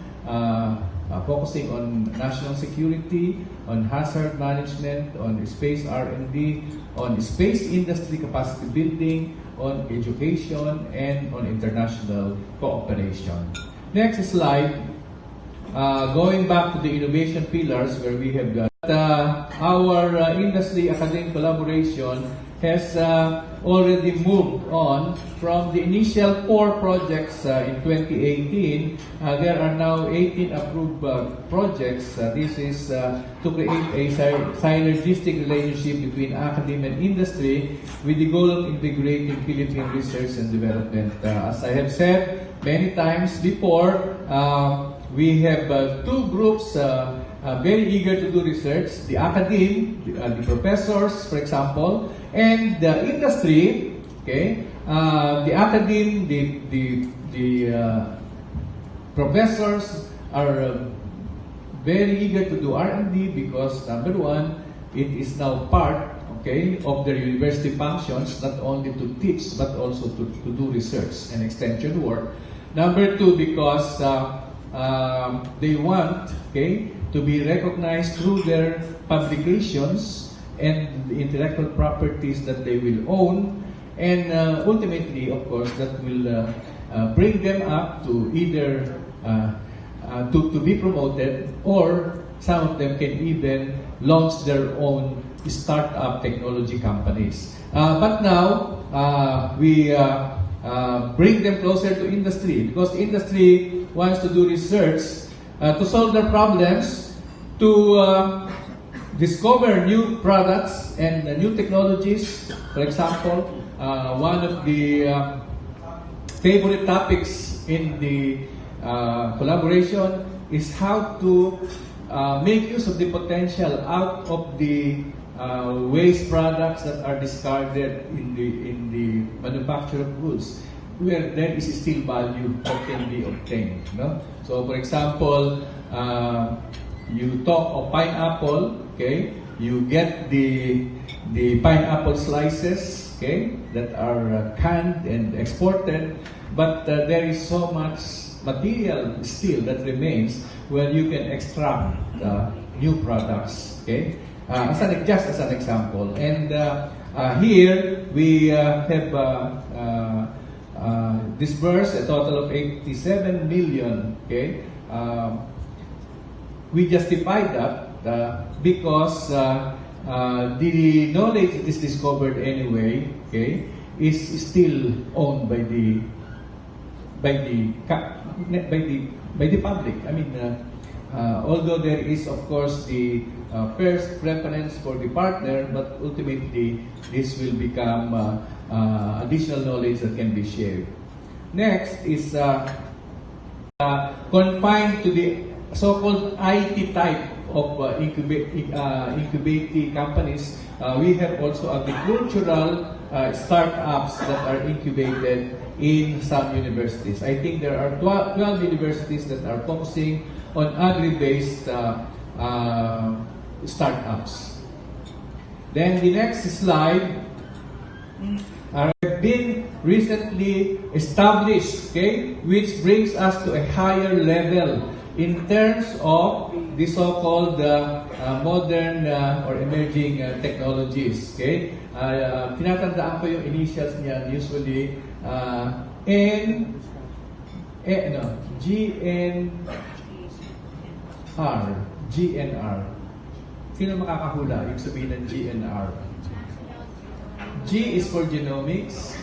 focusing on national security, on hazard management, on space R&D, on space industry capacity building, on education, and on international cooperation. Next slide. Going back to the innovation pillars, where we have got our industry-academic collaboration has already moved on from the initial 4 projects in 2018. There are now 18 approved projects. This is to create a synergistic relationship between academia and industry with the goal of integrating Philippine research and development. As I have said many times before, we have 2 groups very eager to do research, the academe, the professors, for example, and the industry, okay? The academe, the professors are very eager to do R&D because, number 1, it is now part, okay, of their university functions, not only to teach, but also to do research and extension work. Number 2, because they want, okay, to be recognized through their publications and the intellectual properties that they will own, and ultimately, of course, that will bring them up to either to be promoted, or some of them can even launch their own startup technology companies. But now, we bring them closer to industry, because industry wants to do research to solve their problems, to discover new products and new technologies. For example, one of the favorite topics in the collaboration is how to make use of the potential out of the waste products that are discarded in the manufacture of goods, where there is still value that can be obtained. No? So, for example, you talk of pineapple. Okay, you get the pineapple slices. Okay, that are canned and exported, but there is so much material still that remains where you can extract new products. Okay, just as an example, and here we have disbursed a total of 87 million. Okay, we justify that because the knowledge that is discovered anyway, okay, is still owned by the public. I mean, although there is of course the first preference for the partner, but ultimately this will become additional knowledge that can be shared. Next is confined to the so-called IT type of incubating companies. We have also agricultural startups that are incubated in some universities. I think there are 12 universities that are focusing on agri-based startups. Then the next slide have been recently established, okay, which brings us to a higher level in terms of the so-called modern or emerging technologies. Okay? Tinatandaan ko yung initials niyan, usually GNR. Sino makakahula yung sabihin ng GNR? G is for genomics,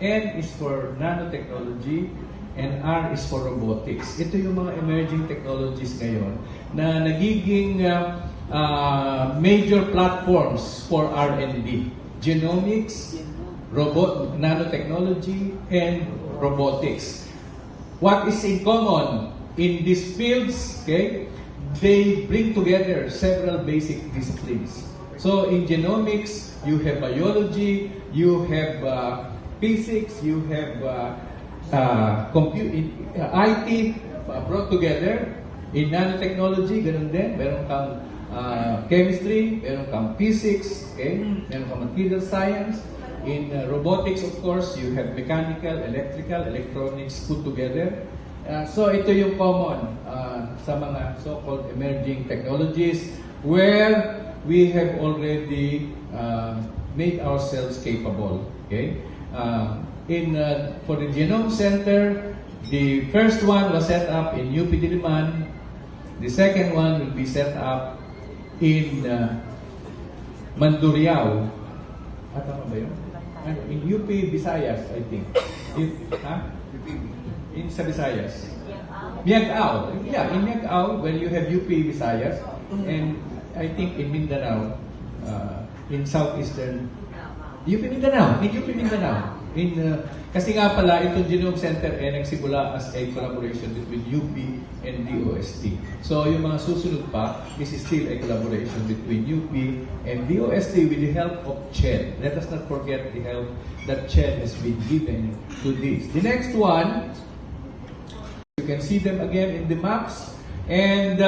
N is for nanotechnology, and R is for robotics. Ito yung mga emerging technologies ngayon na nagiging major platforms for R&D. Genomics, nanotechnology, and robotics. What is in common in these fields? Okay, they bring together several basic disciplines. So in genomics, you have biology, you have physics, you have IT brought together. In nanotechnology, ganun din. Meron kang chemistry, meron kang physics, okay? Meron kang material science. In robotics, of course, you have mechanical, electrical, electronics put together. So ito yung common sa mga so-called emerging technologies where we have already made ourselves capable. Okay? For the Genome Center, the first one was set up in UP Diliman. The second one will be set up in Mandurriao. Tama ba yun? In UP Visayas, I think. In sa Visayas. Miagao. Yeah, in Miagao, where you have UP Visayas. And I think in Mindanao, in southeastern UP Mindanao. Kasi nga pala, itong Genome Center nagsimula as a collaboration between UP and DOST. So yung mga susunod pa, this is still a collaboration between UP and DOST with the help of CHED. Let us not forget the help that CHED has been given to this. The next one, you can see them again in the maps. And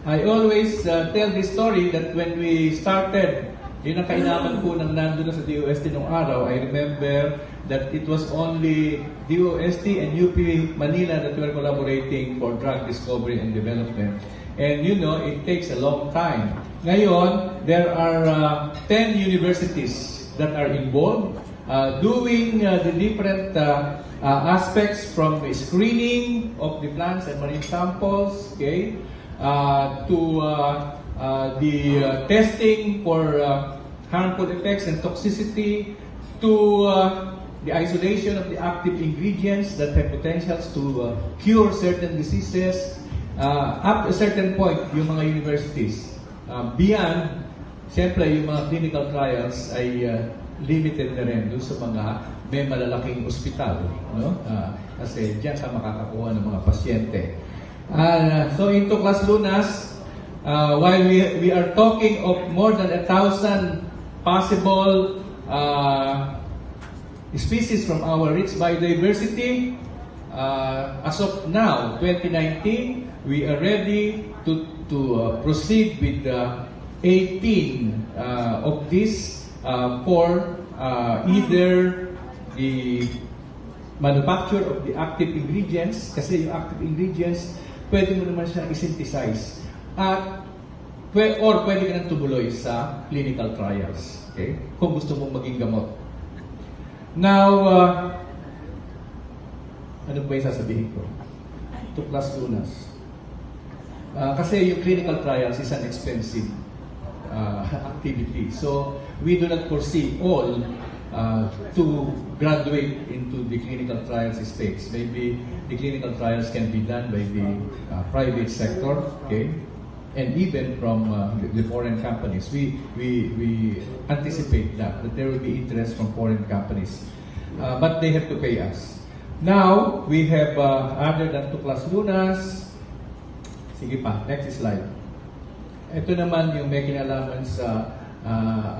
I always tell this story that when we started, yun ang kainaman ko nang nandun na sa DOST nung araw. I remember that it was only DOST and UP Manila that were collaborating for drug discovery and development. And you know, it takes a long time. Ngayon, there are 10 universities that are involved doing the different aspects from screening of the plants and marine samples, okay, to the testing for harmful effects and toxicity, to the isolation of the active ingredients that have potentials to cure certain diseases. Up to a certain point, yung mga universities. Beyond, siyempre, yung mga clinical trials ay limited na rin doon sa mga may malalaking ospital, no? Kasi diyan ka makakakuha ng mga pasyente. So in Tuklas Lunas, while we are talking of more than 1,000 possible species from our rich biodiversity, as of now, 2019, we are ready to proceed with 18 of these for either the manufacture of the active ingredients, kasi yung active ingredients, pwede mo naman siya i-synthesize. Or pwede ka nang tumuloy sa clinical trials. Okay? Kung gusto mong maging gamot. Now, ano ba yung sasabihin ko? Tuklas Lunas. Kasi yung clinical trials is an expensive activity. So, we do not foresee all to graduate into the clinical trials stage. Maybe the clinical trials can be done by the private sector, okay? And even from the foreign companies. We anticipate that there will be interest from foreign companies. But they have to pay us. Now, we have, other than Tuklas Lunas, sige pa, next slide. Ito naman yung may kinalaman sa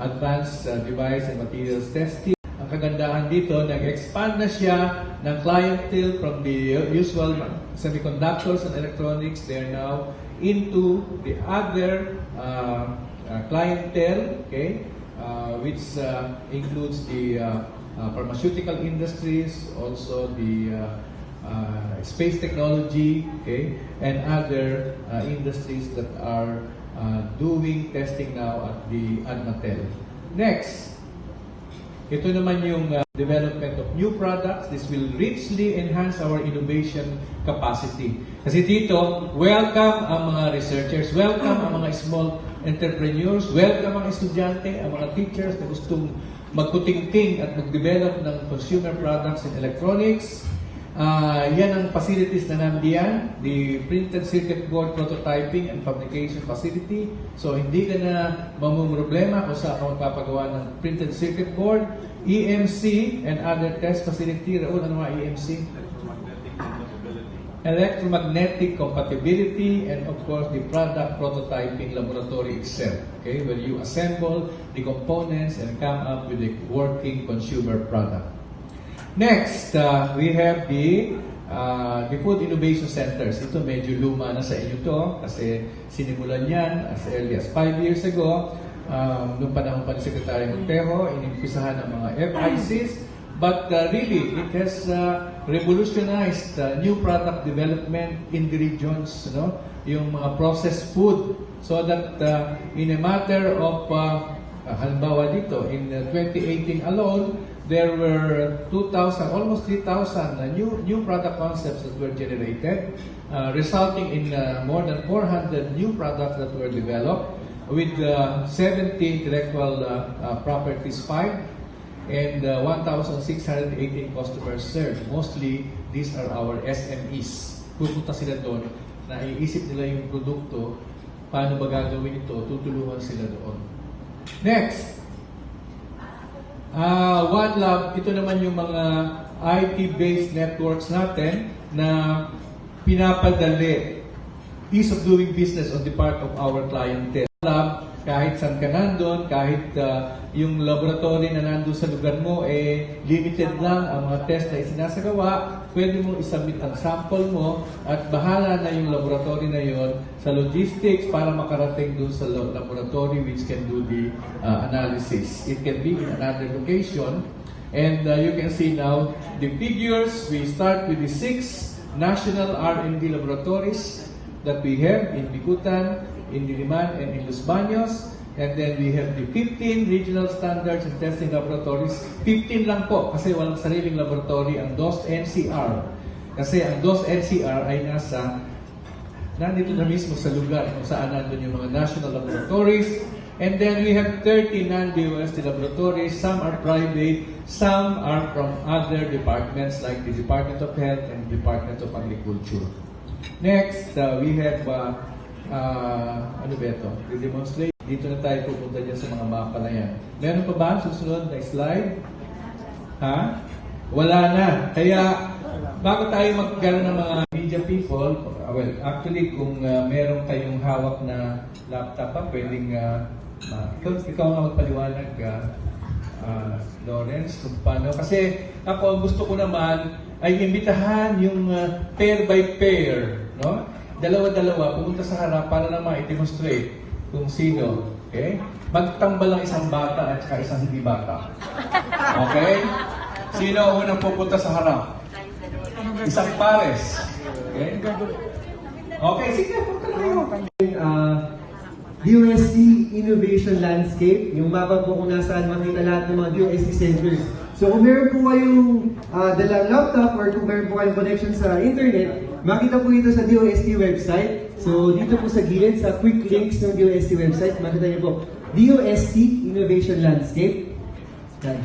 advanced device and materials testing. Ang kagandahan dito, nag-expand na siya ng clientele from the usual semiconductors and electronics. They're now into the other clientele, okay, which includes the pharmaceutical industries, also the space technology, okay, and other industries that are doing testing now at the Admatel. Next, ito naman yung development of new products. This will richly enhance our innovation capacity. Kasi dito, welcome ang mga researchers, welcome ang mga small entrepreneurs, welcome ang estudyante, ang mga teachers na gustong magkutingting at mag-develop ng consumer products and electronics. Yan ang facilities na nandiyan, the printed circuit board prototyping and fabrication facility. So hindi ka na mamumroblema kung saan ka magpapagawa ng printed circuit board, EMC and other test facility. Raul, ano mga EMC? Electromagnetic compatibility, and of course the product prototyping laboratory itself, okay, where you assemble the components and come up with a working consumer product. Next, we have the Food Innovation Centers. Ito medyo luma na sa inyo to kasi sinimulan yan as early as 5 years ago. Noong panahon pa ni Secretary Montejo, inimpisahan ng mga FICs. But really, it has revolutionized new product development in the regions, no? Yung mga processed food. So that in a matter of, halimbawa dito, in 2018 alone, there were 2,000, almost 3,000 new product concepts that were generated, resulting in more than 400 new products that were developed, with 70 intellectual properties filed, and 1,618 customers served. Mostly, these are our SMEs. Pupunta sila doon, naiisip nila yung produkto, paano ba gagawin ito, tutulungan sila doon. Next, OneLab, ito naman yung mga IT-based networks natin na pinapadali ease of doing business on the part of our clientele. Lab, kahit saan ka nandun, kahit yung laboratory na nandun sa lugar mo, limited lang ang mga test na isinasagawa, pwede mong isubmit ang sample mo at bahala na yung laboratory na yon sa logistics para makarating dun sa laboratory which can do the analysis. It can be in another location. And you can see now the figures. We start with the 6 national R&D laboratories that we have in Bicutan, in Diliman, and in Los Baños. And then we have the 15 regional standards and testing laboratories. 15 lang po kasi walang sariling laboratory ang DOS NCR. Kasi ang DOS NCR ay nandito na mismo sa lugar kung saan nandun yung mga national laboratories. And then we have 30 non-DOST laboratories. Some are private, some are from other departments like the Department of Health and the Department of Agriculture. Next, we have ano ba ito? The-demonstrate. Dito na tayo pupunta dyan sa mga mapa na yan. Meron pa ba susunod na slide? Ha? Wala na. Kaya, bago tayo magkaroon ng mga media people, well, actually, kung meron kayong hawak na laptop pa, pwedeng, ikaw nga magpaliwanag, Lawrence, kung paano. Kasi ako, gusto ko naman ay imbitahan yung pair by pair, no? Dalawa-dalawa, pumunta sa harap para naman i-demonstrate kung sino. Okay? Magtambal lang isang bata at saka isang hindi bata. Okay? Sino ang unang pupunta sa harap? Isang pares. Okay? Okay, sige, punta na kayo. DOST Innovation Landscape, yung mapa po kung nasaan makita lahat ng mga DOST centers. So kung meron po kayong dalang laptop or kung meron po kayong connection sa internet, makita po ito sa DOST website. So dito po sa gilid, sa quick links ng DOST website, makita niyo po, DOST Innovation Landscape. Yan.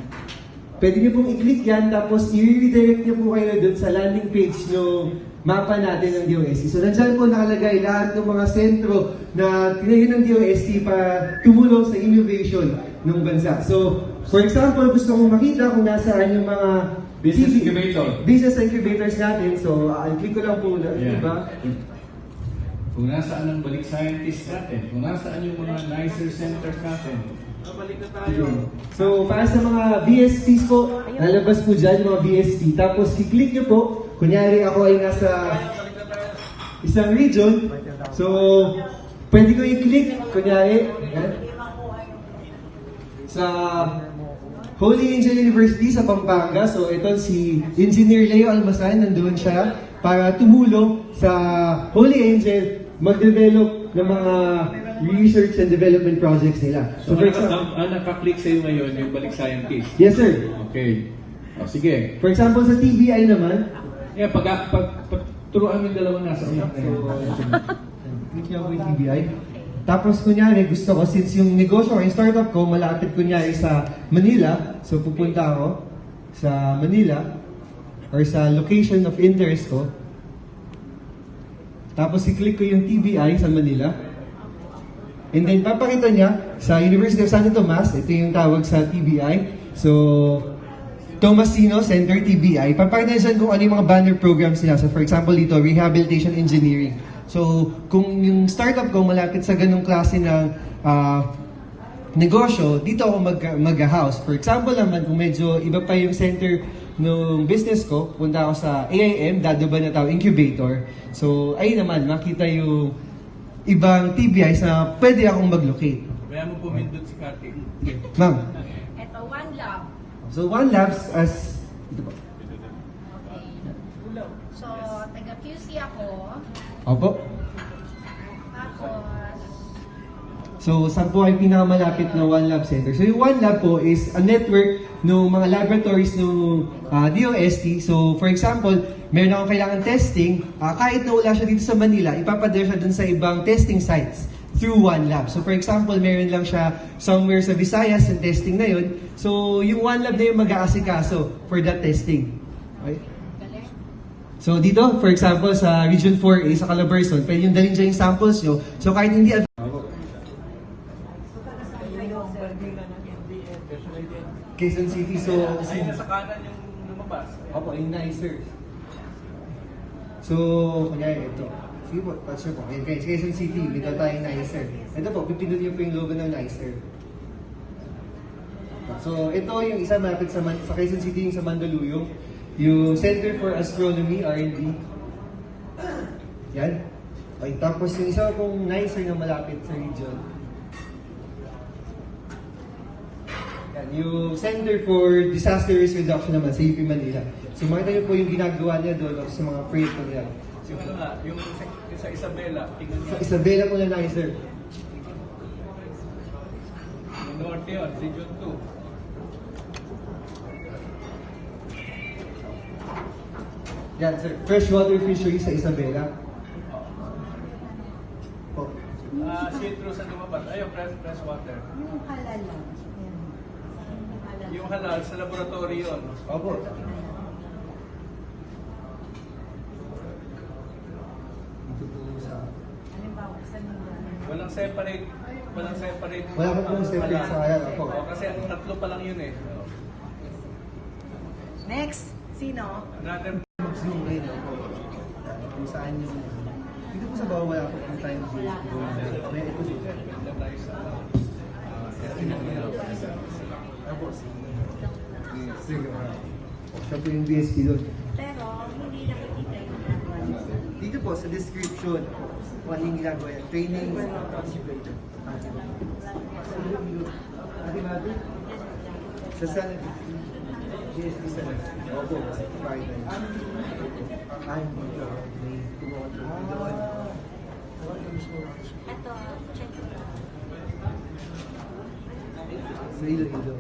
Pwede niyo pong i-click yan, tapos i-redirect niyo po kayo dun sa landing page ng mapa natin ng DOST. So nandiyan po nakalagay lahat ng mga sentro na tinayo ng DOST para tumulong sa innovation ng bansa. So, for example, gusto kong makita kung nasaan yung mga business incubators natin. So, i-click ko lang po na iba. Kung nasaan ang balik scientist natin, kung nasaan yung mga nicer centers natin, balik na tayo. So, para sa mga BSPs po, lalabas po dyan yung mga BSP. Tapos, i-click nyo po. Kunyari ako ay nasa isang region. So, pwede ko i-click. Kunyari, sa Holy Angel University sa Pampanga. So, ito si Engineer Leo Almasan. Nandoon siya para tumulong sa Holy Angel mag-develop ng mga research and development projects nila. So, for example, nakaklik sa'yo ngayon yung balik scientist? Yes, sir. Okay. O, sige. For example, sa TBI naman, Yeah, turuan mo yung dalawang nasa uyak na yun. click niya po yung TBI. Tapos kunyari, gusto ko, since yung negosyo or yung startup ko, malapit kunyari sa Manila, so pupunta ako sa Manila or sa location of interest ko. Tapos i-click ko yung TBI sa Manila. And then papakita niya sa University of Santo Tomas, ito yung tawag sa TBI. So, Tomasino Center TBI. Papakita niya kung ano yung mga banner programs nila. So for example dito, Rehabilitation Engineering. So kung yung startup ko malapit sa ganung klase ng negosyo, dito ako mag-house. For example naman, kung medyo iba pa yung center ng business ko, punta ako sa AIM, Dado Banatao Incubator. So ayun naman, makita yung ibang TBIs na pwede akong mag-locate. Kaya mo pumindot si Kati. Ma'am. Ito, One Lab. So One Labs as ito po. Okay. So, taga-QC ako. Opo. Tapos, So, saan po ay pinakamalapit na One Lab Center? So, yung One Lab po is a network ng mga laboratories ng DOST. So, for example, meron akong kailangan testing, kahit na wala siya dito sa Manila, ipapadala siya dun sa ibang testing sites through One Lab. So, for example, meron lang siya somewhere sa Visayas, yung testing na yun. So, yung One Lab na yung mag-aasikaso for that testing. Okay? So, dito, for example, sa Region 4A, sa Calabarzon, pwede yung dalhin dyan yung samples nyo. So, kahit hindi Quezon City, so... Ayun na sa kanan yung lumabas. Opo, yung nicer. So, kunyari ito. Sige po, touch nyo po. Ayan guys, Quezon City, dito tayo nicer. Ito po, pipindutin nyo po yung logo ng nicer. So, ito yung isa malapit sa Quezon City, yung sa Mandaluyong. Yung Center for Astronomy, R&D. Yan. Okay, tapos yung isa pong nicer na malapit sa region. Yan, yung Center for Disaster Risk Reduction naman sa UP Manila. So makita niyo po yung ginagawa niya doon sa mga proyekto niya. So, ano nga, yung sa Isabela, tingnan niyo. Sa Isabela po na nicer. Yung norte yun, Region 2. Yan sir, freshwater fishery sa Isabela. Po. Citrus ang lumabas. Ayun, fresh water. yung halal lang. Yung halal sa laboratory yun. Opo. Dito po sa... Halimbawa, sa Walang separate. Wala po pong separate sa halal. Opo. Kasi ang tatlo pa lang yun eh. Next. Sino? Mag-zoom ngayon ako. Kung saan yung... Dito po sa bawah wala po kung tayo mag-zoom. May ito dito. Ako si... Sige. Siya po yung BSP doon. Pero hindi nakikita yung ginagawa niyo. Dito po sa description, kung ano yung ginagawa yan. Training. Sa Senate. GSP Senate. Opo. Friday. Ay, may tumuha doon. Ito, check ko lang. Sa Iloilo.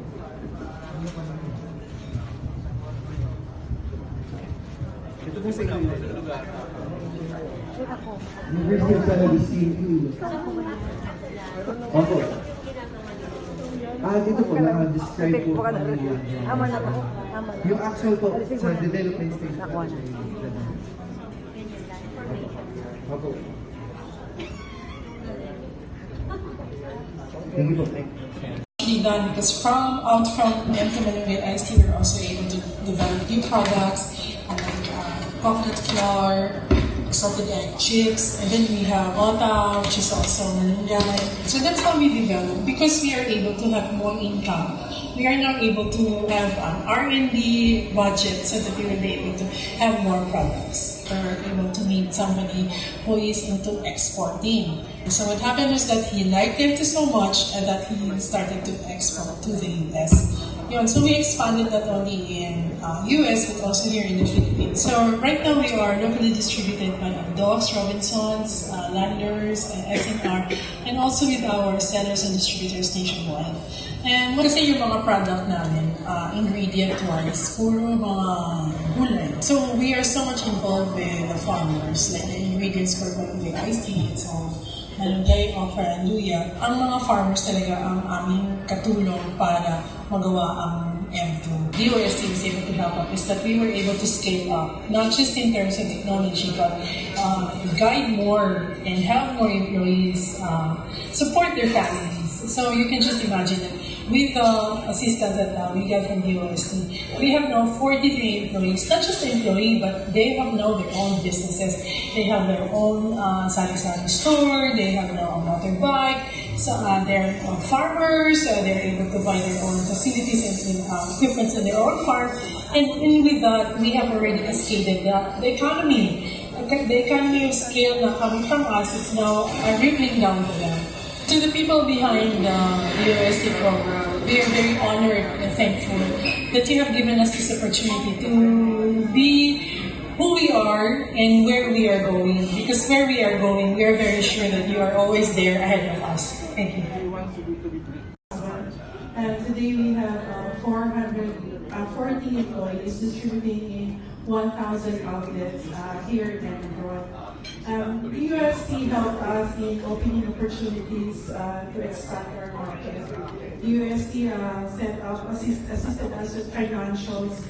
Ito po sa Iloilo. University of San Luis Iloilo. Opo. Dito po, naka-describe po kung ano yan. Yung actual po, sa development stage. Opo. Thank you po. Done because out from MT Malunggay IST, we're also able to develop new products like coconut flour, salted egg chicks, and then we have Ota, which is also Malunggay. So that's how we develop because we are able to have more income. We are now able to have an R&D budget so that we will be able to have more products. We're able to meet somebody who is into exporting. So what happened was that he liked it so much that he started to export to the US. So we expanded not only in US but also here in the Philippines. So right now we are locally distributed by Docs, Robinsons, Landers, SNR, and also with our sellers and distributors nationwide. And kasi yung mga product namin, ingredient wise, puro mga gulay. So we are so much involved with the farmers, like the ingredients for the iced tea, so malunggay, okra, and luya. Ang mga farmers talaga ang aming katulong para magawa ang M2. DOST was able to help us is that we were able to scale up, not just in terms of technology, but guide more and have more employees support their families. So you can just imagine that with the assistance that we get from DOST, we have now 43 employees, not just employee, but they have now their own businesses. They have their own sari-sari store, they have now a motorbike, so they're farmers, they're able to buy their own facilities and equipment in their own farm, and with that, we have already cascaded the economy. The economy of scale na coming from us is now rippling down to them. To the people behind the USC program, we are very honored and thankful that you have given us this opportunity to be who we are and where we are going. Because where we are going, we are very sure that you are always there ahead of us. Thank you. Today we have 440 employees distributing in 1,000 outlets here and abroad. The UST helped us in opening opportunities to expand our market. The UST assisted us with financials,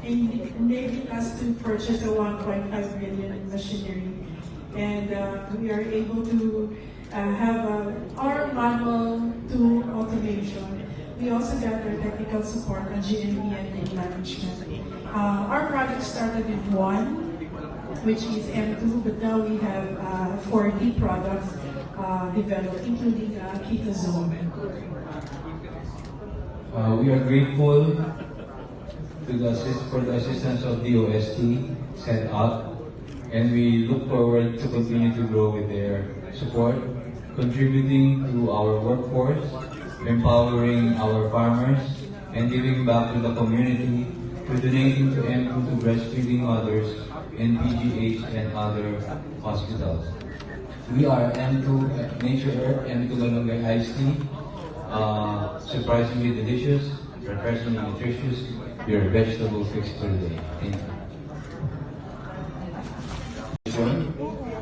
enabling us to purchase a 1.5 million machinery. And we are able to have our manual to automation. We also got our technical support on GMP and lead management. Our project started with one, which is M2, but now we have 40 products developed, including Ketozone. We are grateful for the assistance of DOST set up, and we look forward to continue to grow with their support, contributing to our workforce, empowering our farmers, and giving back to the community through donating to M2 to breastfeeding mothers in PGH and other hospitals. We are M2 Nature Earth, M2 Malunggay Iced Tea. Surprisingly delicious, refreshingly nutritious, your vegetable fix for the day. Thank you.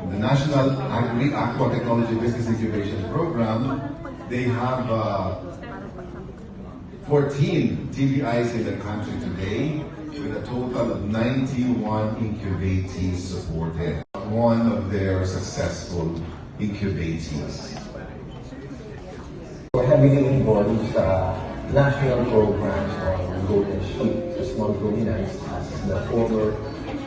The National Agri-Aqua Technology Business Incubation Program, they have 14 TBIs in the country today, with a total of 91 incubatees supported. One of their successful incubatees. Heavily involved sa national programs on golden sheep sa small dominance as the former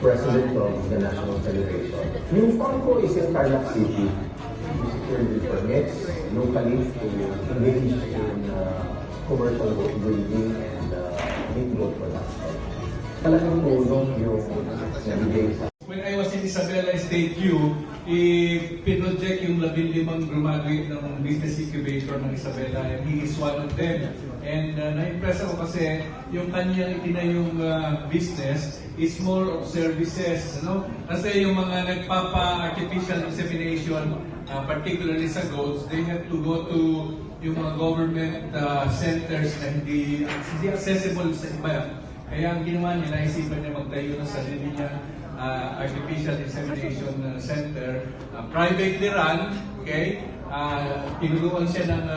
president of the National Federation. Yung farm ko is in Tarlac City. We secured the permits locally to engage in commercial goat breeding and meat goat production. Talagang tulong yung nabigay sa When I was in Isabela State U, pinroject yung 15 graduate ng business incubator ng Isabela, and he is one of them. And na-impress ako kasi yung kanyang itinayong business is more of services. No? Kasi yung mga nagpapa-artificial insemination, particularly sa goats, they have to go to yung mga government centers na hindi accessible sa iba. Kaya ang ginawa niya, naisipan niya magtayo ng sarili niya artificial insemination center, privately run, okay? Tinuruan siya ng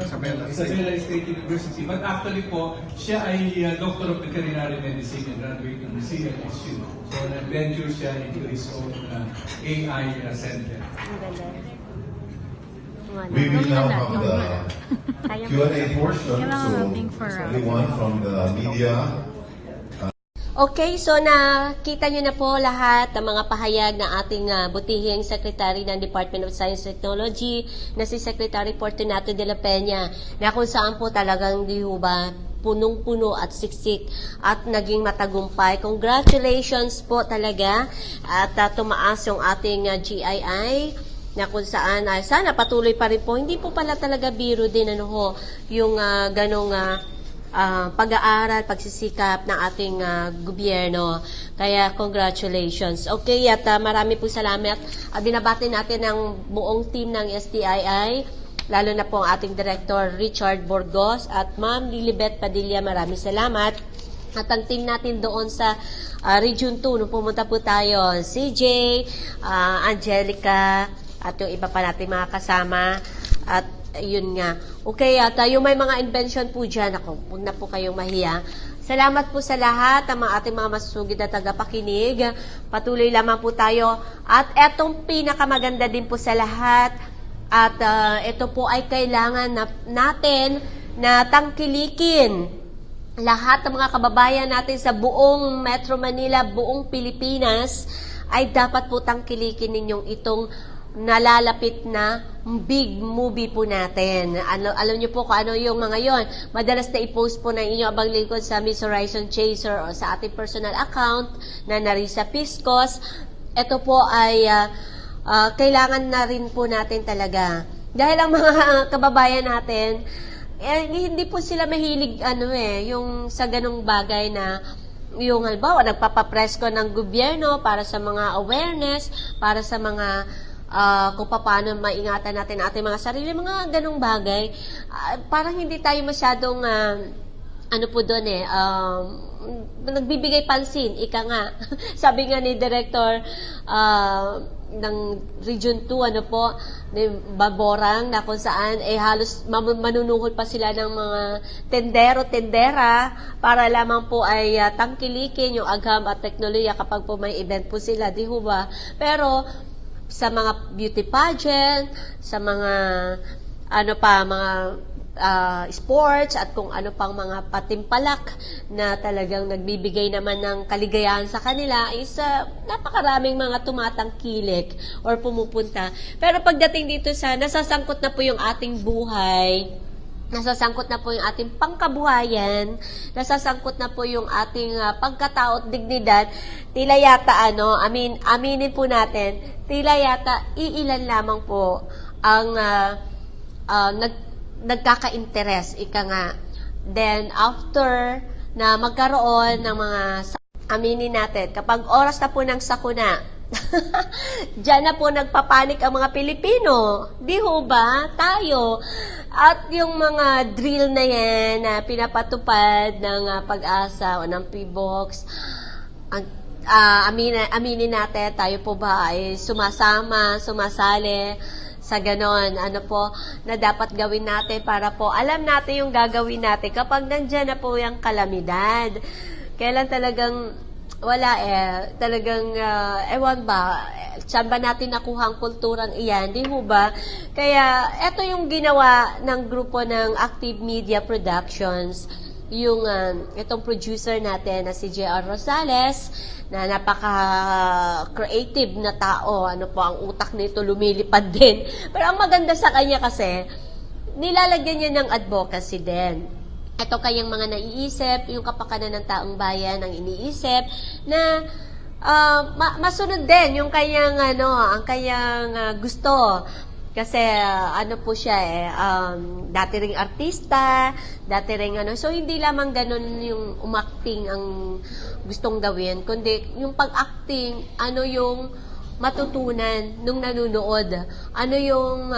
Isabela State University. But actually po, siya ay Doctor of Veterinary Medicine and graduate ng CMSU. So nag-venture siya into his own AI center. We will now have the Q&A portion. So, anyone from the media. Okay, so nakita nyo na po lahat ng mga pahayag ng ating butihing Secretary ng Department of Science and Technology na si Secretary Fortunato de la Peña, na kung saan po talagang di ho ba punong-puno at siksik at naging matagumpay. Congratulations po talaga at tumaas yung ating GII na kung saan ay sana patuloy pa rin po. Hindi po pala talaga biro din yung ganong pag-aaral, pagsisikap ng ating gobyerno. Kaya congratulations. Okay, at marami po salamat. Binabati natin ang buong team ng STII, lalo na po ang ating Director Richard Burgos at Ma'am Lilibet Padilla. Maraming salamat. At ang team natin doon sa Region 2, nung pumunta po tayo, CJ, Angelica, at yung iba pa natin mga kasama. At yun nga. Okay, at yung may mga invention po dyan, huwag na po kayong mahiya. Salamat po sa lahat ng ating mga masusugid na tagapakinig. Patuloy lamang po tayo. At etong pinakamaganda din po sa lahat, at ito po ay kailangan natin na tangkilikin lahat ng mga kababayan natin sa buong Metro Manila, buong Pilipinas, ay dapat po tangkilikin ninyong itong nalalapit na big movie po natin. Alam niyo po kung ano yung mga yon. Madalas na i-post po ng inyong abang lingkod sa Miss Horizon Chaser o sa ating personal account na Narisa Piscos. Ito po ay kailangan na rin po natin talaga. Dahil ang mga kababayan natin, hindi po sila mahilig yung sa ganong bagay na yung halimbawa, nagpapapresko ng gobyerno para sa mga awareness, para sa mga kung paano maingatan natin ating mga sarili, mga ganong bagay. Parang hindi tayo masyadong nagbibigay pansin, ika nga. Sabi nga ni Director ng Region 2, ni Baborang, na kung saan halos manunuhol pa sila ng mga tendero-tendera para lamang po ay tangkilikin yung agham at teknolohiya kapag po may event po sila, di ho ba? Pero sa mga beauty pageant, sa mga mga sports at kung ano pang mga patimpalak na talagang nagbibigay naman ng kaligayahan sa kanila is napakaraming mga tumatangkilik or pumupunta. Pero pagdating dito sa nasasangkot na po yung ating buhay, nasasangkot na po yung ating pangkabuhayan, nasasangkot na po yung ating pagkatao at dignidad, tila yata aminin po natin, tila yata iilan lamang po ang nagkaka-interes, ika nga. Then, after na magkaroon ng mga, aminin natin, kapag oras na po ng sakuna, diyan na po nagpapanik ang mga Pilipino. Di ho ba? Tayo. At yung mga drill na yan na pinapatupad ng Pag-asa o ng PBOX, aminin natin, tayo po ba ay sumasali sa ganon, na dapat gawin natin para po alam natin yung gagawin natin kapag nandyan na po yung kalamidad. Kailan talagang wala talagang ewan ba, Saan ba natin nakuha ang kulturang iyan? Di ho ba? Kaya, eto yung ginawa ng grupo ng Active Media Productions, yung itong producer natin na si J.R. Rosales, na napaka-creative na tao. Ano po, ang utak nito lumilipad din. Pero ang maganda sa kanya kasi, nilalagyan niya ng advocacy din. Ito kayang mga naiisip, yung kapakanan ng taong bayan ang iniisip, na masunod din yung kanyang ang kanyang gusto. Kasi ano po siya dati ring artista, dati ring so hindi lamang ganun yung umacting ang gustong gawin, kundi yung pag-acting, ano yung matutunan nung nanonood, ano yung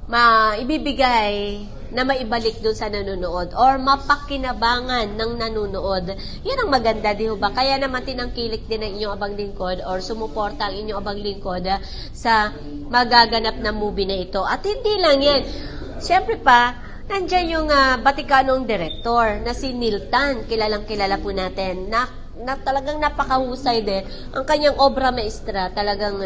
maibibigay na maibalik doon sa nanonood or mapakinabangan ng nanonood. Yan ang maganda, di ba? Kaya naman tinangkilik din ang inyong abang lingkod or sumuporta ang inyong abang lingkod sa magaganap na movie na ito. At hindi lang yan. Siyempre pa, nandiyan yung Batikanong director na si Neil Tan. Kilalang kilala po natin na talagang napakahusay din. Ang kanyang obra maestra talagang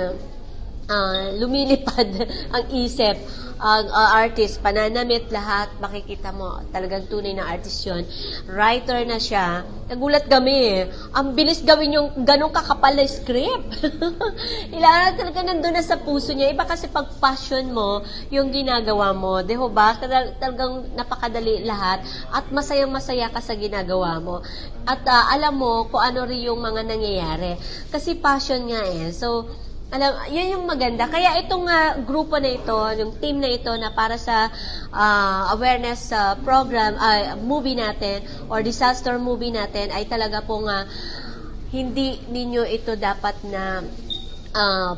lumilipad ang isip, ang artist, pananamit, lahat, makikita mo, talagang tunay na artist yun. Writer na siya. Nagulat kami Ang bilis gawin yung ganong kakapal na script. Ilangan talaga nandun na sa puso niya. Iba kasi pag passion mo, yung ginagawa mo, di ba? Talagang napakadali lahat at masayang-masaya ka sa ginagawa mo. At alam mo kung ano rin yung mga nangyayari. Kasi passion nga So, yun yung maganda. Kaya itong grupo na ito, yung team na ito na para sa awareness program, movie natin, or disaster movie natin, ay talaga pong hindi ninyo ito dapat na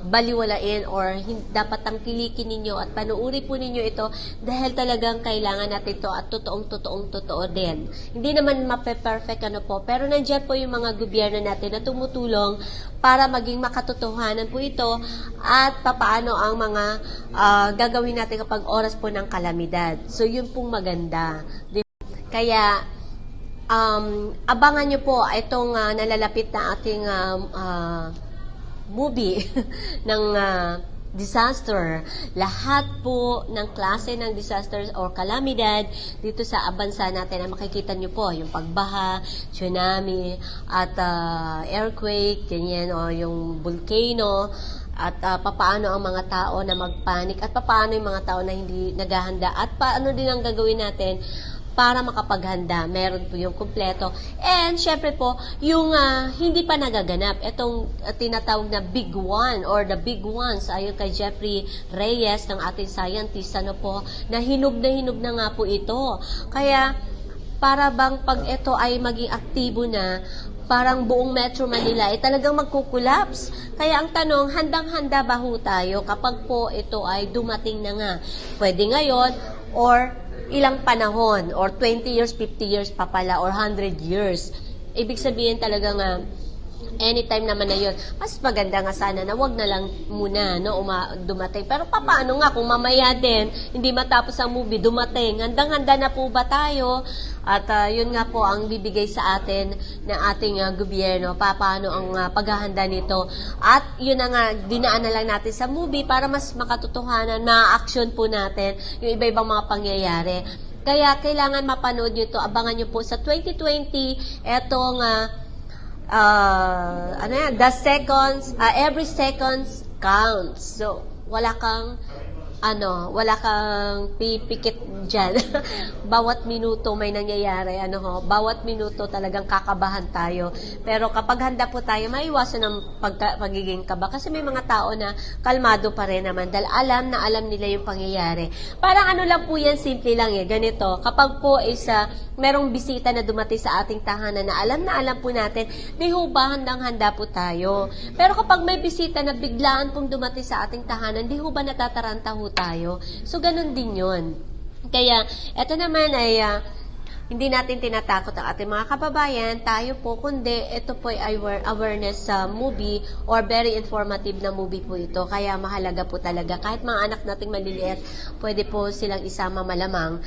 baliwalain or dapat tangkilikin ninyo at panuuri po ninyo ito dahil talagang kailangan natin ito at totoo din. Hindi naman mape-perfect pero nandiyan po yung mga gobyerno natin na tumutulong para maging makatotohanan po ito at papaano ang mga gagawin natin kapag oras po ng kalamidad. So, yun pong maganda. Kaya, abangan nyo po itong nalalapit na ating movie ng disaster. Lahat po ng klase ng disasters or kalamidad dito sa bansa natin na makikita nyo po, yung pagbaha, tsunami, at earthquake, ganyan, o yung volcano, at papaano ang mga tao na magpanik, at papaano yung mga tao na hindi naghahanda, at paano din ang gagawin natin para makapaghanda. Meron po yung kumpleto. And, syempre po, yung hindi pa nagaganap, itong tinatawag na big one or the big ones, ayon kay Jeffrey Reyes, ng ating scientist, na hinog na nga po ito. Kaya, para bang pag ito ay maging aktibo na, parang buong Metro Manila ay talagang magkukulaps. Kaya ang tanong, handang-handa ba ho tayo kapag po ito ay dumating na nga? Pwede ngayon, or ilang panahon, or 20 years, 50 years pa pala, or 100 years. Ibig sabihin talaga nga, anytime naman na yun. Mas maganda nga sana na wag na lang muna dumating. Pero paano nga kung mamaya din, hindi matapos ang movie, dumating. Handang-handa na po ba tayo? At yun nga po ang bibigay sa atin ng ating gobyerno, paano ang paghahanda nito. At yun na nga, dinaan na lang natin sa movie para mas makatotohanan, ma-action po natin yung iba-ibang mga pangyayari. Kaya kailangan mapanood nyo ito. Abangan nyo po sa 2020, etong every seconds counts. So, wala kang pipikit dyan. Bawat minuto may nangyayari, bawat minuto talagang kakabahan tayo. Pero kapag handa po tayo, maiwasan ang pagiging kaba. Kasi may mga tao na kalmado pa rin naman dahil alam na alam nila yung pangyayari. Parang lang po yan, simple lang ganito. Kapag po merong bisita na dumating sa ating tahanan na alam po natin, di ho ba handang-handa po tayo. Pero kapag may bisita na biglaan pong dumating sa ating tahanan, di ho ba natataranta ho tayo? So, ganun din yun. Kaya, eto naman ay hindi natin tinatakot ang ating mga kababayan, tayo po, kundi ito po ay awareness sa movie or very informative na movie po ito. Kaya mahalaga po talaga. Kahit mga anak nating maliliit, pwede po silang isama malamang.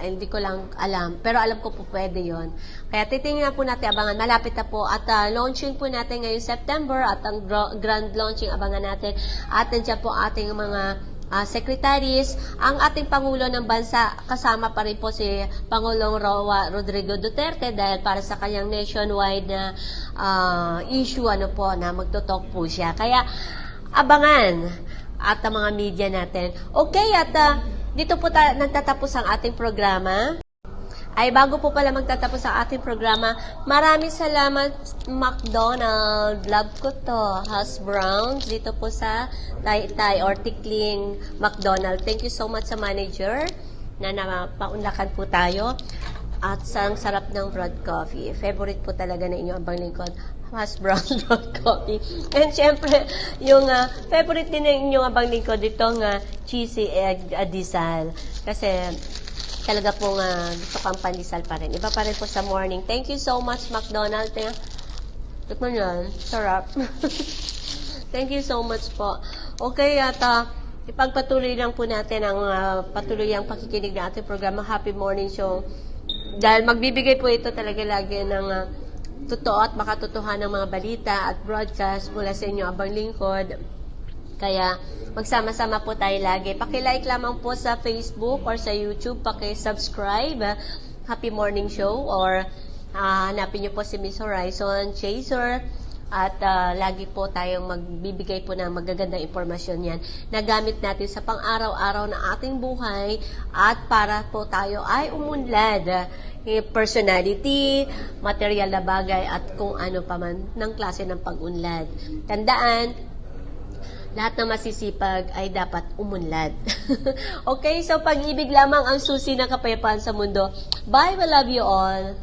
Hindi ko lang alam. Pero alam ko po pwede yon. Kaya titingnan po natin, abangan. Malapit na po. At launching po natin ngayong September at ang grand launching abangan natin. At nandiyan po ating mga secretaries, ang ating Pangulo ng Bansa, kasama pa rin po si Pangulong Rodrigo Duterte dahil para sa kanyang nationwide na issue na magtutalk po siya. Kaya abangan at ang mga media natin. Okay, at dito po nagtatapos ang ating programa. Ay, bago po pala magtatapos ang ating programa, maraming salamat, McDonald. Love ko to. Hash Brown, dito po sa Taytay or Tikling McDonald. Thank you so much sa manager na napaunlakan po tayo. At ang sarap ng brewed coffee. Favorite po talaga na inyo ang lingkod. Hash Brown brewed coffee. And syempre, yung favorite din na inyo ang lingkod itong cheesy egg adisal. Kasi talaga pong gusto kang pandesal pa rin. Iba pa rin po sa morning. Thank you so much, McDonald. Tikman yan. Sarap. Thank you so much po. Okay, at ipagpatuloy lang po natin ang patuloy ang pakikinig ng ating programa Happy Morning Show. Dahil magbibigay po ito talaga lagi ng totoo at makatotohanan ng mga balita at broadcast mula sa inyo abang lingkod. Kaya magsama-sama po tayo lagi. Paki-like lamang po sa Facebook or sa YouTube. Paki-subscribe Happy Morning Show or hanapin niyo po si Miss Horizon Chaser. At lagi po tayong magbibigay po ng magagandang impormasyon yan na gamit natin sa pang-araw-araw na ating buhay at para po tayo ay umunlad. Personality, material na bagay at kung ano pa man ng klase ng pag-unlad. Tandaan, lahat na masisipag ay dapat umunlad. Okay, so pag-ibig lamang ang susi ng kapayapaan sa mundo. Bye, we love you all.